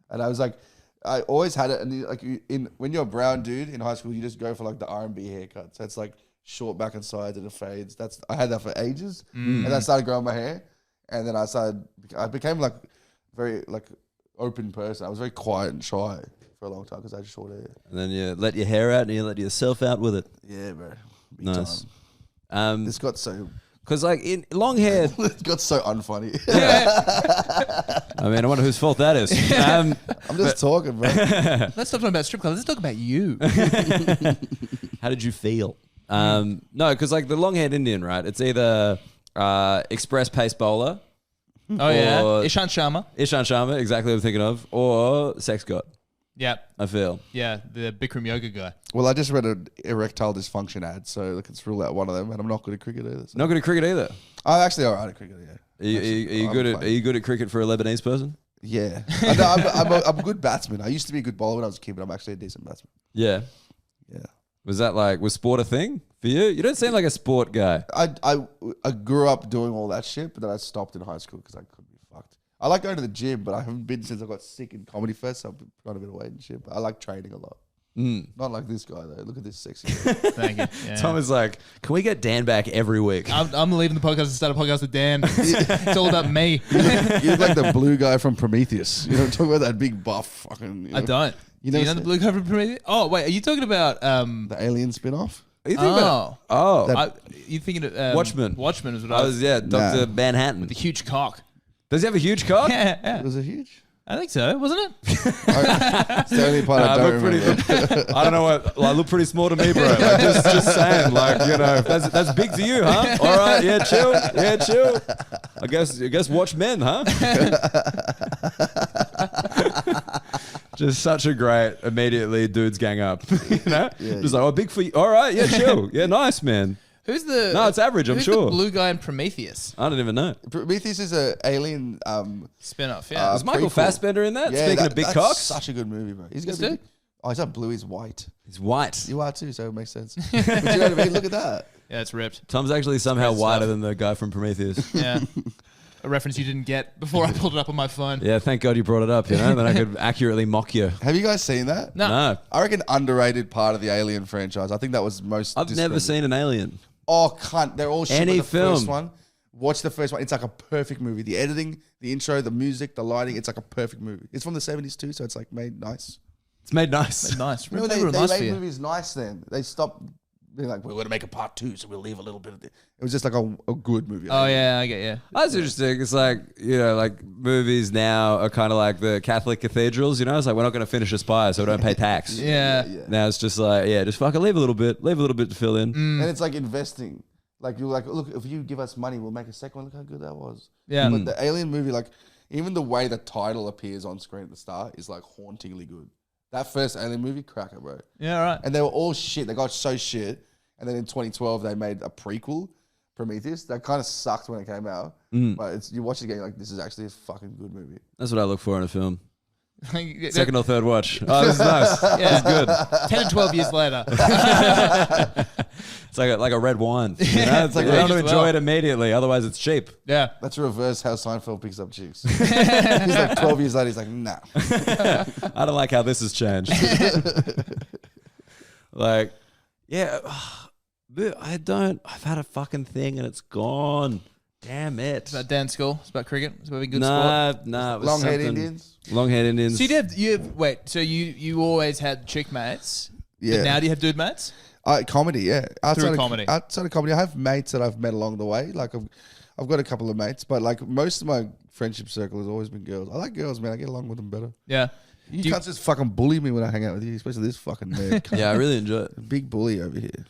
and I was like, I always had it. And when you're a brown dude in high school, you just go for like the R&B haircut. So it's like short back and sides and it fades. I had that for ages, and I started growing my hair, and then I became like very like open person. I was very quiet and shy for a long time because I had short hair. And then you let your hair out and you let yourself out with it. Yeah, bro. Big Nice. time. This got so Because like in long hair, it got so unfunny. I mean, I wonder whose fault that is. I'm just talking, bro. Let's stop talking about strip clubs. Let's talk about you. How did you feel? No, because like the long-haired Indian, right? It's either express pace bowler. Oh, yeah. Or- Ishant Sharma. Ishant Sharma, exactly what I'm thinking of, or sex god. Yeah. I feel. Yeah. The Bikram yoga guy. Well, I just read an erectile dysfunction ad, so let's rule out one of them, and I'm not good at cricket either. So. Not good at cricket either. I'm actually alright at cricket, yeah. Are you good at cricket for a Lebanese person? Yeah. I'm a good batsman. I used to be a good bowler when I was a kid, but I'm actually a decent batsman. Yeah. Yeah. Was sport a thing for you? You don't seem like a sport guy. I grew up doing all that shit, but then I stopped in high school because I couldn't be fucked. I like going to the gym, but I haven't been since I got sick in Comedy Fest. So I've put on a bit of weight and shit. But I like training a lot. Not like this guy though. Look at this sexy guy. Thank you. Yeah. Tom is like, can we get Dan back every week? I'm leaving the podcast and start a podcast with Dan. It's all about me. You look like the blue guy from Prometheus. You know, talk about that big buff fucking. I don't. You Do know, you know the blue guy from Prometheus? Oh wait, are you talking about the Alien spin-off? Are you thinking about? You thinking of Watchmen. Watchmen is what I was Dr. Manhattan. the huge cock. Does he have a huge cock? Yeah. Was it huge? I think so, wasn't it? It's the only part I don't remember. I don't know what. I look pretty small to me, bro. Like, just saying. Like, you know, that's big to you, huh? All right, yeah, chill. Yeah, chill. I guess watch men, huh? Just such a great immediately dudes gang up. You know, Yeah, just like, oh, big for you. All right, yeah, chill. Yeah, nice, man. Who's the? No, it's average. I'm who's sure. the blue guy in Prometheus I don't even know. Prometheus is an alien. spin-off? Yeah. Is Michael prequel. Fassbender in that? Yeah, Speaking of big that's cocks, such a good movie, bro. He's Is gonna it? be. Oh, he's not blue. He's white. he's white. You are too, so it makes sense. But you know what I mean? Look at that. Yeah, it's ripped. Tom's actually somehow Great whiter stuff. than the guy from Prometheus. Yeah. A reference you didn't get before I pulled it up on my phone. Yeah, thank God you brought it up, you know, then I could accurately mock you. Have you guys seen that? No. I reckon underrated part of the Alien franchise. I think that was most. I've never discredited. seen an alien. Oh, cunt! They're all shit. Any but the film. First one. Watch the first one. It's like a perfect movie. The editing, the intro, the music, the lighting. It's like a perfect movie. It's from the 70s too, so it's like made nice. It's made nice. Nice. Remember They they were nice for made you. movies nice then. They stopped being like, we're going to make a part 2, so we'll leave a little bit of it. It was just like a good movie. Oh yeah, I get you. That's interesting. It's like, you know, like movies now are kind of like the Catholic cathedrals, you know? It's like, we're not going to finish a spire, so we don't pay tax. Yeah. Now it's just like, yeah, just fucking leave a little bit to fill in. And it's like investing. Like you're like, look, if you give us money, we'll make a second one. Look how good that was. Yeah. But the Alien movie, like even the way the title appears on screen at the start is like hauntingly good. That first Alien movie, cracker, bro. Yeah, right. And they were all shit. They got so shit. And then in 2012, they made a prequel, Prometheus. That kind of sucked when it came out. But you watch it again, you're like, this is actually a fucking good movie. That's what I look for in a film. Second. Second or third watch. Oh, this is nice. Yeah. This is good. 10 and 12 years later. It's like a red wine. You know? It's like you Yeah, don't as enjoy well. it immediately, otherwise it's cheap. Yeah. That's reverse how Seinfeld picks up chicks. He's like 12 years later, he's like, nah. I don't like how this has changed. Like, yeah, I've had a fucking thing and it's gone. Damn it. It's about Dan Skull. It's about cricket. It's about being good sport. Nah. It was Long-haired something- Indians? Long-haired Indians. So wait, so you always had chick mates? Yeah. But now do you have dude mates? Comedy, yeah. Comedy. Outside of comedy, I have mates that I've met along the way. Like I've got a couple of mates, but like most of my friendship circle has always been girls. I like girls, man. I get along with them better. Yeah. You Do you- can't just fucking bully me when I hang out with you, especially this fucking nerd. cunt. Yeah, I really enjoy it. Big bully over here.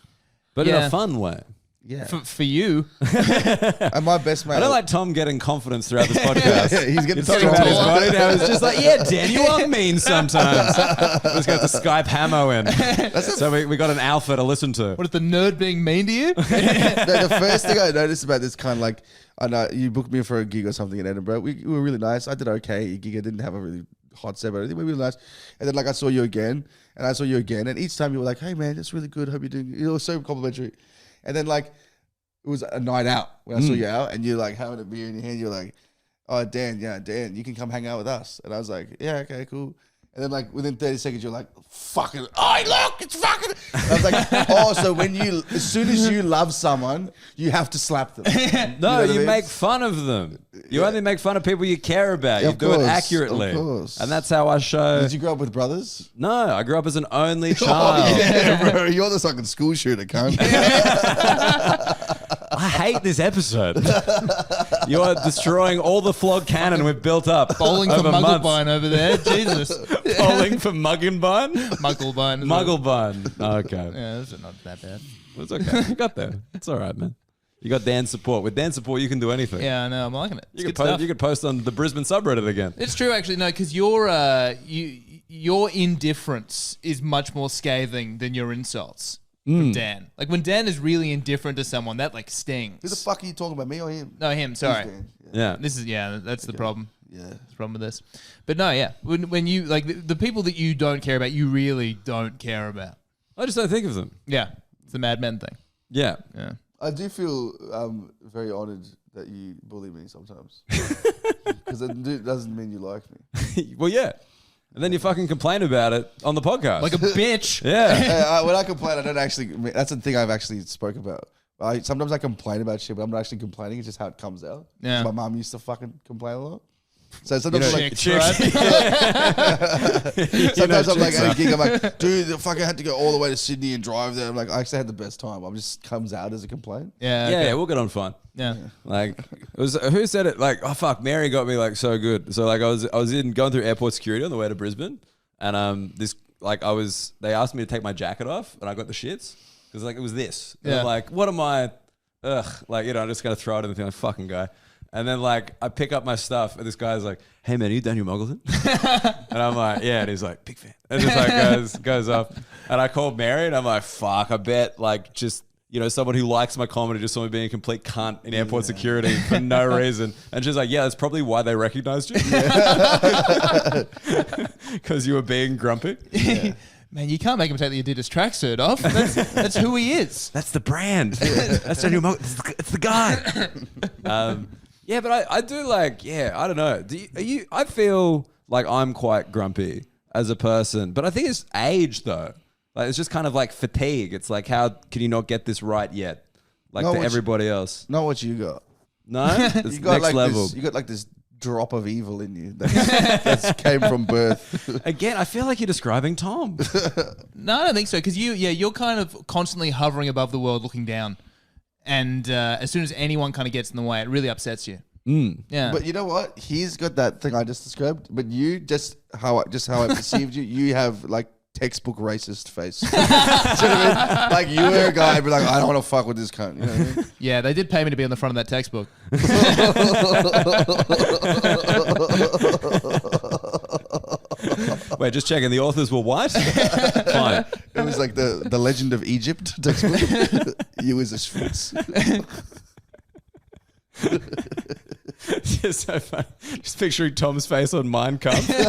But in Yeah. a fun way. Yeah. For you. And my best mate. I don't like Tom getting confidence throughout this podcast. Yeah, he's getting Talking about his stronger. body now. It's just like, yeah, Dan, you are mean sometimes. We're just going to Skype Hamo in. So we got an alpha to listen to. What is the nerd being mean to you? The first thing I noticed about this kind of like, I know you booked me for a gig or something in Edinburgh. We were really nice. I did okay. A gig. I didn't have a really hot set, but I think we were really nice. And then like I saw you again, and each time you were like, "Hey man, that's really good. Hope you're doing." You were so complimentary. And then like it was a night out when I saw you out, and you're like having a beer in your hand. You're like, "Oh Dan, you can come hang out with us." And I was like, "Yeah, okay, cool." And then like within 30 seconds, you're like, "Fucking, oh look, it's fucking." And I was like, "Oh, so as soon as you love someone, you have to slap them." No, what I you mean? make fun of them. You only make fun of people you care about. Yeah, You of do it course, accurately. of course. And that's how I show. Did you grow up with brothers? No, I grew up as an only child. Oh, yeah, bro. You're the fucking school shooter, cunt. I hate this episode. You are destroying all the Flog canon we've built up. Bowling for over months. Muggleton over there. Jesus. Bowling for Muggenbine? Muggleton. Mugglebine. Okay. Yeah, that's not that bad. It's okay. You got there. It's all right, man. You got Dan's support. With Dan's support, you can do anything. Yeah, I know. I'm liking it. It's You good could, stuff. you could post on the Brisbane subreddit again. It's true, actually. No, because your indifference is much more scathing than your insults from Dan. Like when Dan is really indifferent to someone, that like stings. Who the fuck are you talking about, me or him? No, him. Sorry. Dan, Yeah. That's the problem. Yeah. That's the problem with this. But no, yeah. When you like the people that you don't care about, you really don't care about. I just don't think of them. Yeah. It's the Mad Men thing. Yeah. Yeah. I do feel very honoured that you bully me sometimes. Because it doesn't mean you like me. Well, yeah. And then you fucking complain about it on the podcast. Like a bitch. yeah. When I complain, I don't actually. That's the thing I've actually spoke about. Sometimes I complain about shit, but I'm not actually complaining. It's just how it comes out. Yeah. My mum used to fucking complain a lot. So sometimes I'm like, Chicks, right? sometimes I'm like at a gig, I'm like, dude, I fucking had to go all the way to Sydney and drive there. I'm like, I actually had the best time. I'm just comes out as a complaint. Yeah. Yeah, okay. we'll get on fine. Yeah. Like, it was who said it? Like, oh fuck, Mary got me like so good. So like, I was going through airport security on the way to Brisbane, and they asked me to take my jacket off, and I got the shits because like it was this. And I'm like, what am I? Like I'm just gonna throw it in the thing, like fucking guy. And then like I pick up my stuff, and this guy's like, "Hey man, are you Daniel Muggleton?" And I'm like, "Yeah." And he's like, "Big fan." And just like goes off. And I called Mary, and I'm like, "Fuck, I bet like just." Someone who likes my comedy just saw me being a complete cunt in airport security for no reason. And she's like, yeah, that's probably why they recognized you. Because you were being grumpy. Yeah. Man, you can't make him take the Adidas tracksuit off. That's who he is. That's the brand. That's Daniel Muggleton. It's the guy. Yeah, but I do like, I don't know. I feel like I'm quite grumpy as a person, but I think it's age though. Like it's just kind of like fatigue. It's like, how can you not get this right yet? Like to everybody else. Not what you got. No? It's You got next like level. you got like this drop of evil in you that came from birth. Again, I feel like you're describing Tom. No, I don't think so. Because you're kind of constantly hovering above the world, looking down, and as soon as anyone kind of gets in the way, it really upsets you. Yeah. But you know what? He's got that thing I just described. But you how I perceived you. You have like textbook racist face. Do you know what I mean? Like you were a guy, but like I don't want to fuck with this cunt. You know what I mean? Yeah, they did pay me to be on the front of that textbook. Wait, just checking. The authors were white? Fine. It was like the Legend of Egypt textbook. You was a Sphinx. Just so funny. Just picturing Tom's face on Mein Kampf. That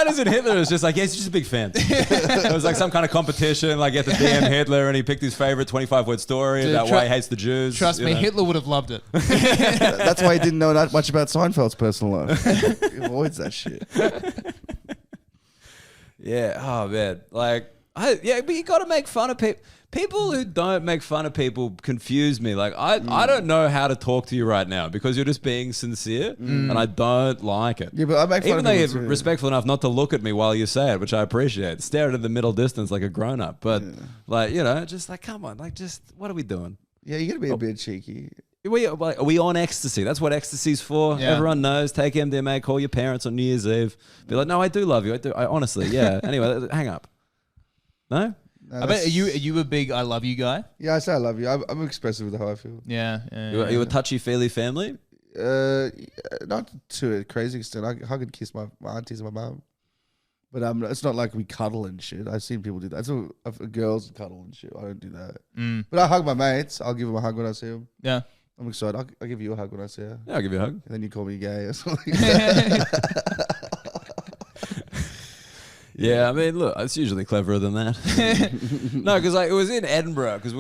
isn't Hitler. It's just like, he's just a big fan. It was like some kind of competition, like you had to DM Hitler and he picked his favorite 25-word story about why he hates the Jews. Trust me, Hitler would have loved it. That's why he didn't know that much about Seinfeld's personal life. He avoids that shit. Yeah. Oh, man. Like, but you got to make fun of people. People who don't make fun of people confuse me. Like, I don't know how to talk to you right now because you're just being sincere and I don't like it. Yeah, but I make fun Even of though people you're too. respectful enough not to look at me while you say it, which I appreciate. Stare into the middle distance like a grown-up. But, like, just like, come on. Like, just, what are we doing? Yeah, you got to be a bit cheeky. Are we on ecstasy? That's what ecstasy's for. Yeah. Everyone knows. Take MDMA, call your parents on New Year's Eve. Be like, no, I do love you. I do. I honestly, yeah. Anyway, hang up. No? No, I bet are you a big I love you guy? Yeah, I say I love you. I'm expressive with how I feel. Yeah. Are you a touchy-feely family? Not to a crazy extent. I hug and kiss my aunties and my mum. But it's not like we cuddle and shit. I've seen people do that. So girls cuddle and shit. I don't do that. But I hug my mates. I'll give them a hug when I see them. Yeah. I'm excited. I'll give you a hug when I see her. Yeah, I'll give you a hug. And then you call me gay or something. Yeah, I mean, look, it's usually cleverer than that. No, because it was in Edinburgh because I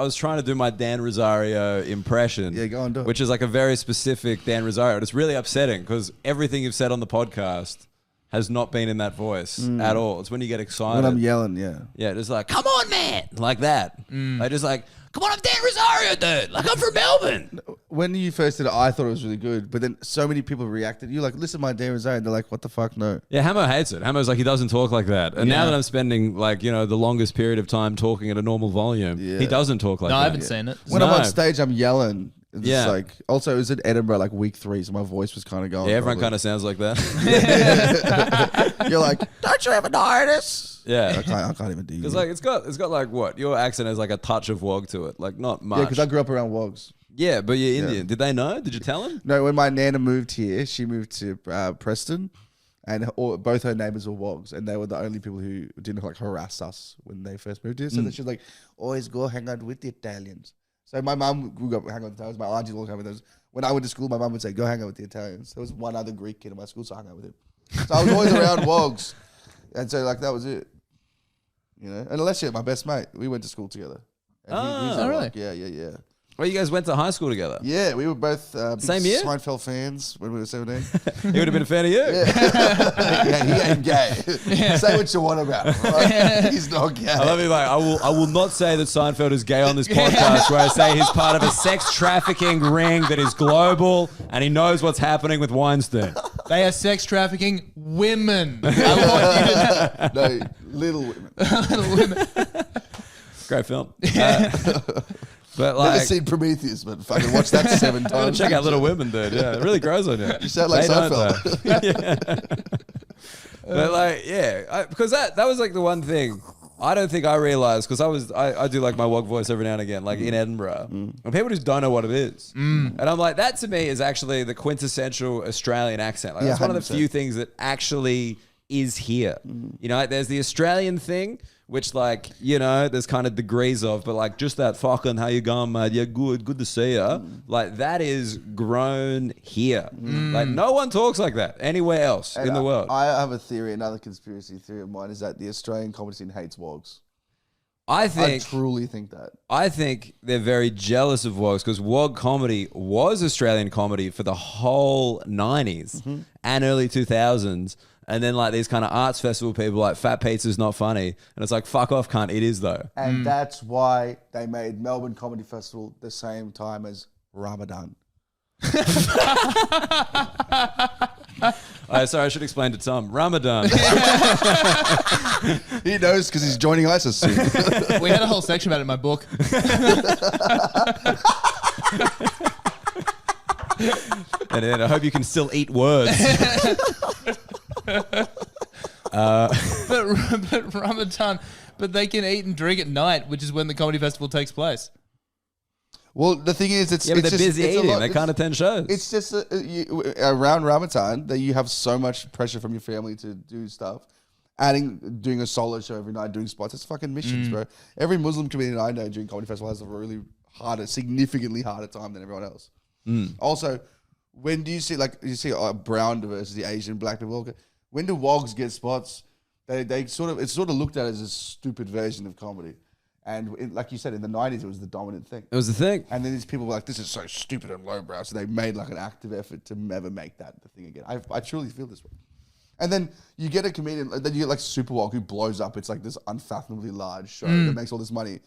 was trying to do my Dahn Rozario impression. Yeah, go on, do it. Which is like a very specific Dahn Rozario. And it's really upsetting because everything you've said on the podcast has not been in that voice at all. It's when you get excited. When I'm yelling, yeah. Yeah, just like, come on, man. Like that. Like just like, come on, I'm Dahn Rozario, dude. Like I'm from Melbourne. When you first did it, I thought it was really good. But then so many people reacted. You're like, listen to my Dahn Rozario. And they're like, what the fuck, no. Yeah, Hamo hates it. Hamo's like, he doesn't talk like that. And now Yeah. that I'm spending like, the longest period of time talking at a normal volume, he doesn't talk like No, that. I haven't seen it. When I'm on stage, I'm yelling. It's Yeah. like, also, it was in Edinburgh like week 3, so my voice was kind of going. Yeah, everyone kind of sounds like that. You're like, don't you ever notice? Yeah. I can't even do Because you. like it's got like what? Your accent has like a touch of wog to it. Like not much. Yeah, because I grew up around Wogs. Yeah, but you're Indian. Did they know? Did you tell them? No, when my nana moved here, she moved to Preston, and both her neighbours were Wogs, and they were the only people who didn't like harass us when they first moved here. So then she was like, always go hang out with the Italians. So my mum would go hang out with Italians. My auntie would hang out with those. When I went to school, my mum would say, "Go hang out with the Italians." There was one other Greek kid in my school, so I hung out with him. So I was always around wogs, and so like that was it. You know, and Alessia, my best mate, we went to school together. And he's a really? wog. Yeah. Well, you guys went to high school together. Yeah, we were both big Same year? Seinfeld fans when we were 17. He would have been a fan of you. Yeah, he ain't gay. Say what you want about him. Right? He's not gay. I love you. Like, I will not say that Seinfeld is gay on this podcast. Where I say he's part of a sex trafficking ring that is global, and he knows what's happening with Weinstein. They are sex trafficking women. I want you to No, little women. Little women. Great film. But Never like, seen Prometheus, but fucking watch that 7 times. check out Little Women, dude. Yeah, it really grows on you. You sound like They don't, Seinfeld. But like, yeah, because that was like the one thing I don't think I realized, because I do like my wog voice every now and again, like in Edinburgh, and people just don't know what it is. And I'm like, that to me is actually the quintessential Australian accent. Like, Yeah, that's one of the 100%. few things that actually is here. You know, like, there's the Australian thing, which, like, you know, there's kind of degrees of, but like just that fucking how you going, mate? Yeah, good to see ya. Like, that is grown here. Like, no one talks like that anywhere else in the world. I have a theory, another conspiracy theory of mine is that the Australian comedy scene hates wogs. I I truly think that. I think they're very jealous of wogs, because wog comedy was Australian comedy for the whole 90s and early 2000s. And then like these kind of arts festival people like Fat Pizza's not funny. And it's like, fuck off, cunt. It is though. And that's why they made Melbourne Comedy Festival the same time as Ramadan. Sorry, I should explain to Tom. Ramadan. He knows because he's joining ISIS soon. We had a whole section about it in my book. And then I hope you can still eat words. But Ramadan, but they can eat and drink at night, which is when the comedy festival takes place. Well, the thing is, it's Yeah, but it's they're just, busy it's a eating. lot- They can't attend shows. It's just around Ramadan that you have so much pressure from your family to do stuff. Doing a solo show every night, doing spots. It's fucking missions, bro. Every Muslim comedian I know during comedy festival has a really significantly harder time than everyone else. Also, when do you see brown versus the Asian black people? When do wogs get spots? It's sort of looked at as a stupid version of comedy. And like you said, in the 90s, it was the dominant thing. It was the thing. And then these people were like, this is so stupid and lowbrow. So they made like an active effort to never make that the thing again. I truly feel this way. And then you get a comedian, then you get like Superwalk who blows up. It's like this unfathomably large show that makes all this money.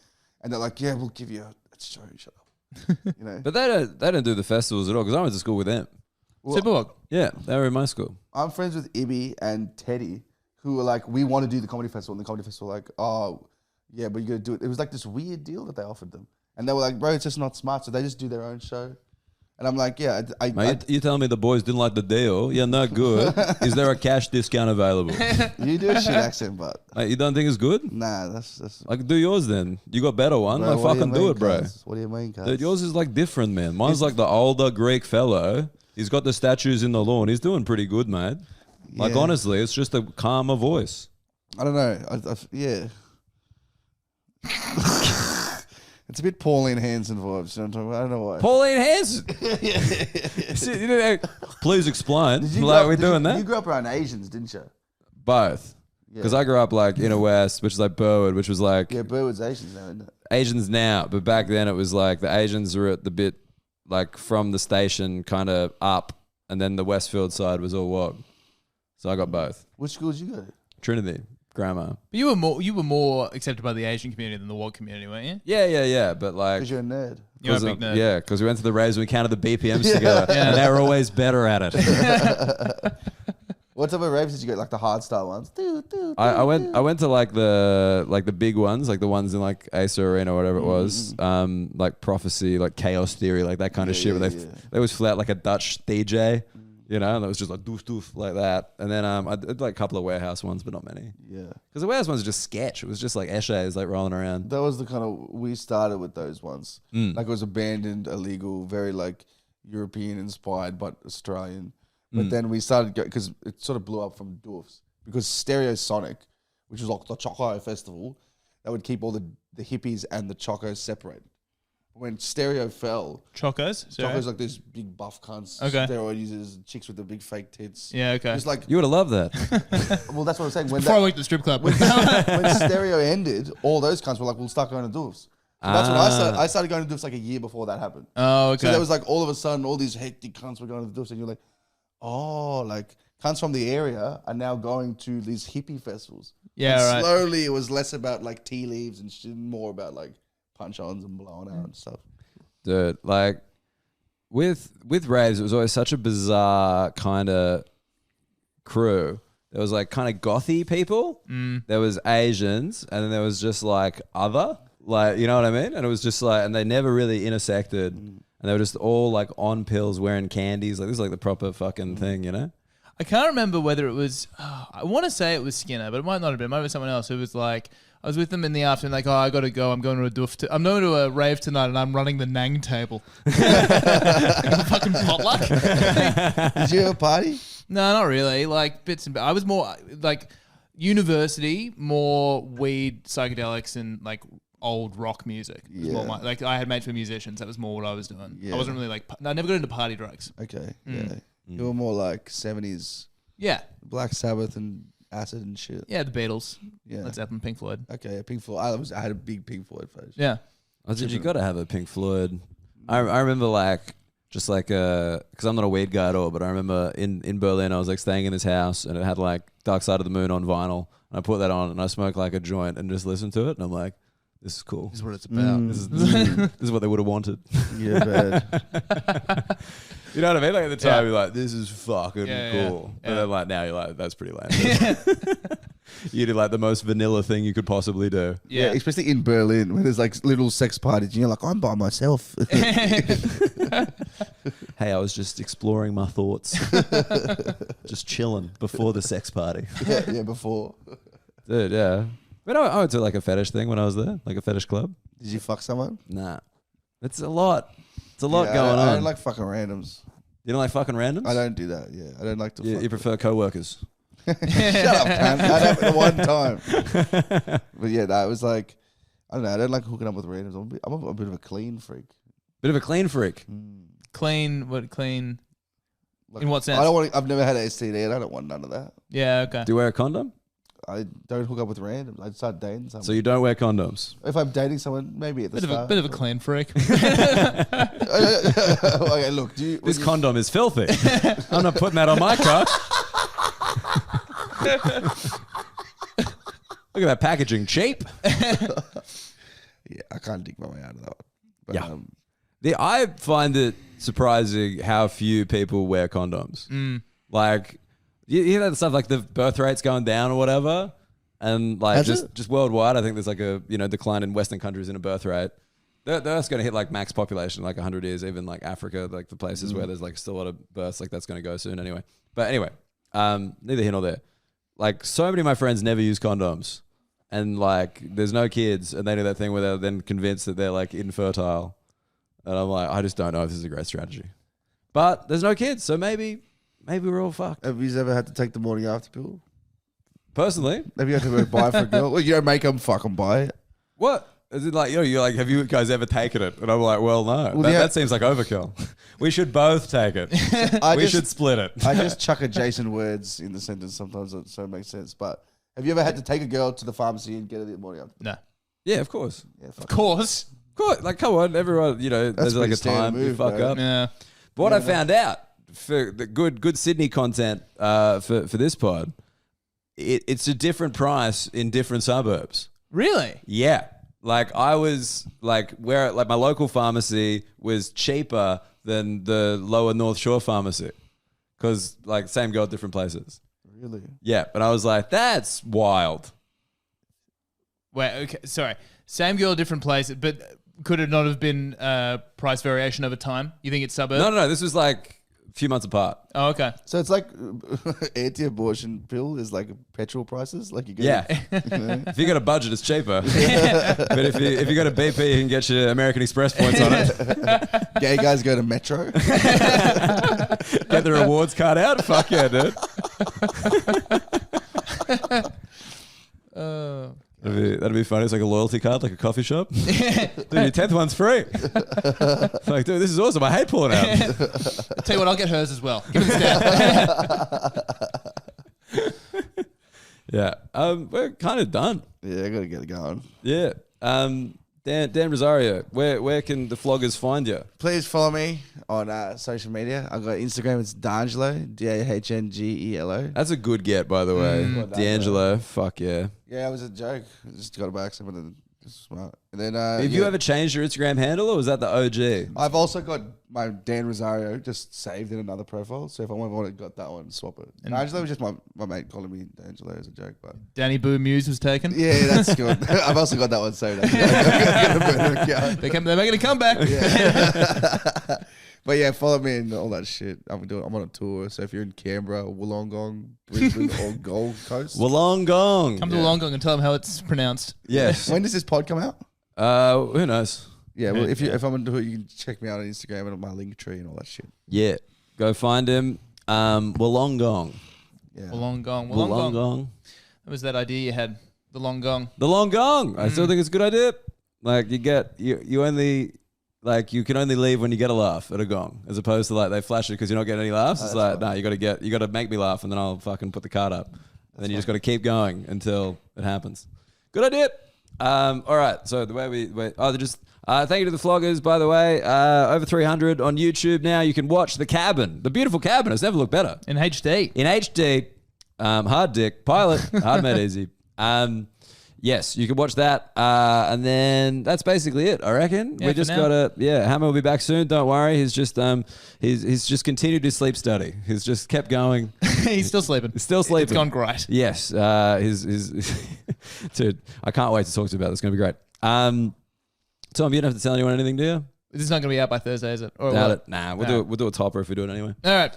And they're like, yeah, we'll give you a show. Shut up. You know? But they don't do the festivals at all, because I went to school with them. Well, Superwalk. Yeah, they were in my school. I'm friends with Ibby and Teddy who were like, we want to do the comedy festival. And the comedy festival like, oh, yeah, but you got to do it. It was like this weird deal that they offered them. And they were like, bro, it's just not smart. So they just do their own show. And I'm like, yeah, Mate, you telling me the boys didn't like the deal? Yeah, no good. Is there a cash discount available? you do a shit accent, but Mate, you don't think it's good? nah, that's Like, do yours then. You got better one. bro, Like, what fucking you mean, do it, bro. cuz? What do you mean, cuz? Dude, yours is like different, man. Mine's like the older Greek fellow. He's got the statues in the lawn. He's doing pretty good, mate. Like, Yeah. honestly, it's just a calmer voice. I don't know. Yeah. It's a bit Pauline Hanson vibes. You know what I'm talking about? I don't know why. Pauline Hanson. See, you know, please explain. Did you Like, grow we're up- doing You that? grew up around Asians, didn't you? Both. Because Yeah. I grew up like inner west, which is like Burwood, which was like Yeah, Burwood's Asians now, isn't it? Asians now. But back then it was like the Asians were at the bit like from the station kind of up, and then the Westfield side was all wog. So I got both. Which school did you go to? Trinity, grammar. But you were more accepted by the Asian community than the wog community, weren't you? Yeah. But like, Because you're a nerd. You're a big nerd. yeah, because we went to the raves and we counted the BPMs together, and they were always better at it. What type of raves did you go? Like the hard style ones? I went to like the big ones, like the ones in like Acer Arena or whatever it was, like Prophecy, like Chaos Theory, like that kind of shit. Where they always flew out like a Dutch DJ, you know, and it was just like doof doof like that. And then I did like a couple of warehouse ones, but not many. Yeah. Because the warehouse ones are just sketch. It was just like Eshays like rolling around. That was the kind of, we started with those ones. Like it was abandoned, illegal, very like European inspired, but Australian. But then we started, because it sort of blew up from Doofs. Because Stereosonic, which was like the Choco Festival, that would keep all the hippies and the Chocos separated. when stereo fell, Chocos? Sorry. Choco's like this big buff cunts. Okay. Steroid users, chicks with the big fake tits. Yeah, okay. It's like, You would have loved that. well, that's what I'm saying. When, Before I went to the strip club. when stereo ended, all those cunts were like, we'll start going to doofs. So that's when I started going to doofs like a year before that happened. Oh, okay. So there was like all of a sudden, all these hectic cunts were going to the doofs, and you're like, oh, like cunts from the area are now going to these hippie festivals. Yeah, and right. slowly, it was less about like tea leaves and shit, more about like punch-ons and blowing out and stuff. Dude, like with raves, it was always such a bizarre kind of crew. There was like kind of gothy people. There was Asians, and then there was just like other, like, you know what I mean? And it was just like, and they never really intersected. And they were just all like on pills, wearing candies. Like this is like the proper fucking thing, you know? I can't remember whether it was, I want to say it was Skinner, but it might not have been. It might have been someone else who was like, I was with them in the afternoon, like, oh, I got to go. I'm going to a I'm going to a rave tonight, and I'm running the Nang table. Fucking potluck. Did you have a party? No, not really. Like bits and I was more like university, more weed, psychedelics, and like old rock music. It was more Yeah. like I had mates who were musicians. That was more what I was doing. Yeah. I wasn't really like. I never got into party drugs. Okay, yeah. You were more like 70s Yeah, Black Sabbath and acid and shit. yeah. The Beatles. Yeah. Led Zeppelin, Pink Floyd. Okay, Pink Floyd. I had a big Pink Floyd phase. Yeah. Oh, dude, you got to have a Pink Floyd. I remember like, just like, because I'm not a weed guy at all, but I remember in Berlin, I was like staying in this house and it had like Dark Side of the Moon on vinyl. And I put that on and I smoked like a joint and just listened to it. And I'm like, this is cool. This is what it's about. This is what they would have wanted. Yeah, bad. You know what I mean? Like at the time, Yeah. you're like, this is fucking Yeah, cool. yeah. And then like now you're like, that's pretty lame. You did like the most vanilla thing you could possibly do. Yeah, Yeah. especially in Berlin when there's like little sex parties and you're like, I'm by myself. Hey, I was just exploring my thoughts. Just chilling before the sex party. yeah, before. Dude, yeah. But I went to like a fetish thing when I was there, like a fetish club. Did you fuck someone? Nah. It's a lot. It's a lot Yeah, going I on. don't like fucking randoms. You don't like fucking randoms? I don't do that. Yeah, I don't like to. You, fuck. you prefer co-workers? Shut up, cunt. That happened one time. But yeah, no, it was like, I don't know. I don't like hooking up with randoms. I'm a bit of a clean freak. Bit of a clean freak. Clean. What clean? Like, In what sense? I don't want. I've never had an STD, and I don't want none of that. Yeah. Okay. Do you wear a condom? I don't hook up with randoms. I start dating someone. So you don't wear condoms? If I'm dating someone, maybe at the start. Bit of a clean freak. Okay, look. This condom is filthy. I'm not putting that on my cock. Look at that packaging, cheap. Yeah, I can't dig my way out of that one. But, Yeah. I find it surprising how few people wear condoms. Like, you hear that stuff like the birth rate's going down or whatever, and like Has it? just worldwide, I think there's like a decline in Western countries in a birth rate. They're going to hit like max population in like 100 years. Even like Africa, like the places where there's like still a lot of births, like that's going to go soon anyway. But anyway, neither here nor there. Like so many of my friends never use condoms, and like there's no kids, and they do that thing where they're then convinced that they're like infertile, and I'm like, I just don't know if this is a great strategy. But there's no kids, so maybe we're all fucked. have you ever had to take the morning after pill? Personally, Have you had to go buy for a girl? Well, you don't make them fucking buy it. what? Is it like, you're like, have you guys ever taken it? And I'm like, well, no. Well, That seems like overkill. We should both take it. We should split it. I just chuck adjacent words in the sentence sometimes so it makes sense. But have you ever had to take a girl to the pharmacy and get her the morning after? No. Yeah, of course. Yeah, Of course. Of course. Like, come on, everyone, there's like pretty a standard time you move, fuck bro. up. Yeah. But what I found out for the good Sydney content for this pod, it's a different price in different suburbs. Really? Yeah. Like I was like where like my local pharmacy was cheaper than the lower North Shore pharmacy because like same girl at different places. Really? Yeah. But I was like, that's wild. Wait. Okay. Sorry. Same girl, different place, but could it not have been price variation over time? You think it's suburb? No. This was like a few months apart. Oh, okay. So it's like anti-abortion pill is like petrol prices. Like you get Yeah. If you got a budget, it's cheaper. But if you got a BP, you can get your American Express points on it. gay guys go to Metro. Get the rewards card out. Fuck yeah, dude. That'd be funny. It's like a loyalty card, like a coffee shop. Dude, your 10th one's free. Like, dude, this is awesome. I hate pulling out. Tell you what, I'll get hers as well. Give it a stab. Yeah. We're kind of done. Yeah, I gotta get it going. Yeah. Dan Rozario, where can the floggers find you? Please follow me on social media. I've got Instagram. It's D'Angelo, DahnGelo. That's a good get, by the way. D'Angelo, fuck yeah. Yeah, it was a joke. I just got it by accident, but it's smart. And then, Have you ever changed your Instagram handle, or was that the OG? I've also got my Dahn Rozario just saved in another profile. So if I want to got that one, swap it. And D'Angelo was just my mate calling me D'Angelo as a joke. But Danny Boo Muse was taken. yeah, that's good. I've also got that one saved. They're making a comeback. Yeah. But yeah, follow me and all that shit. I'm on a tour. So if you're in Canberra, Wollongong, Brisbane, or Gold Coast, Wollongong. Come to Wollongong and tell them how it's pronounced. Yes. When does this pod come out? Who knows? Yeah, well, if I'm gonna do it, you can check me out on Instagram and on my link tree and all that shit. Yeah. Go find him. Wollongong. Yeah. Wollongong. Wollongong. That was that idea you had. The long gong. The long gong. I still think it's a good idea. Like you only like you can only leave when you get a laugh at a gong, as opposed to like they flash it because you're not getting any laughs. It's like no, you got to make me laugh, and then I'll fucking put the card up. And then you just got to keep going until it happens. Good idea. All right. So the way thank you to the floggers, by the way. Over 300 on YouTube now. You can watch The Cabin, the beautiful cabin. It's never looked better. In HD. In HD. Hard dick. Pilot. Hard made easy. Yes, you can watch that. And then that's basically it, I reckon. Yeah, we just got to, Hammer will be back soon. Don't worry. He's just he's just continued his sleep study. He's just kept going. He's still sleeping. He's still sleeping. It's gone great. Yes. Dude, I can't wait to talk to you about this. It's going to be great. Tom, you don't have to tell anyone anything, do you? This is not going to be out by Thursday, is it? Or Doubt what? it. Nah, we'll do a topper if we do it anyway. All right.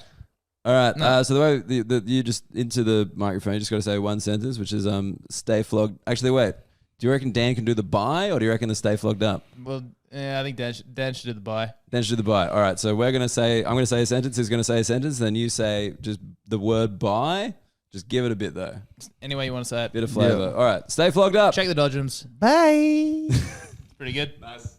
All right. No. So the way you just into the microphone, you just got to say one sentence, which is stay flogged. Actually, wait. Do you reckon Dan can do the bye, or do you reckon the stay flogged up? Well, yeah, I think Dan should do the bye. Dan should do the bye. All right. So I'm going to say a sentence. He's going to say a sentence. Then you say just the word bye. Just give it a bit though. Any way you want to say it. Bit of flavor. Yeah. All right. Stay flogged up. Check the dodgems. Bye. Pretty good. Nice.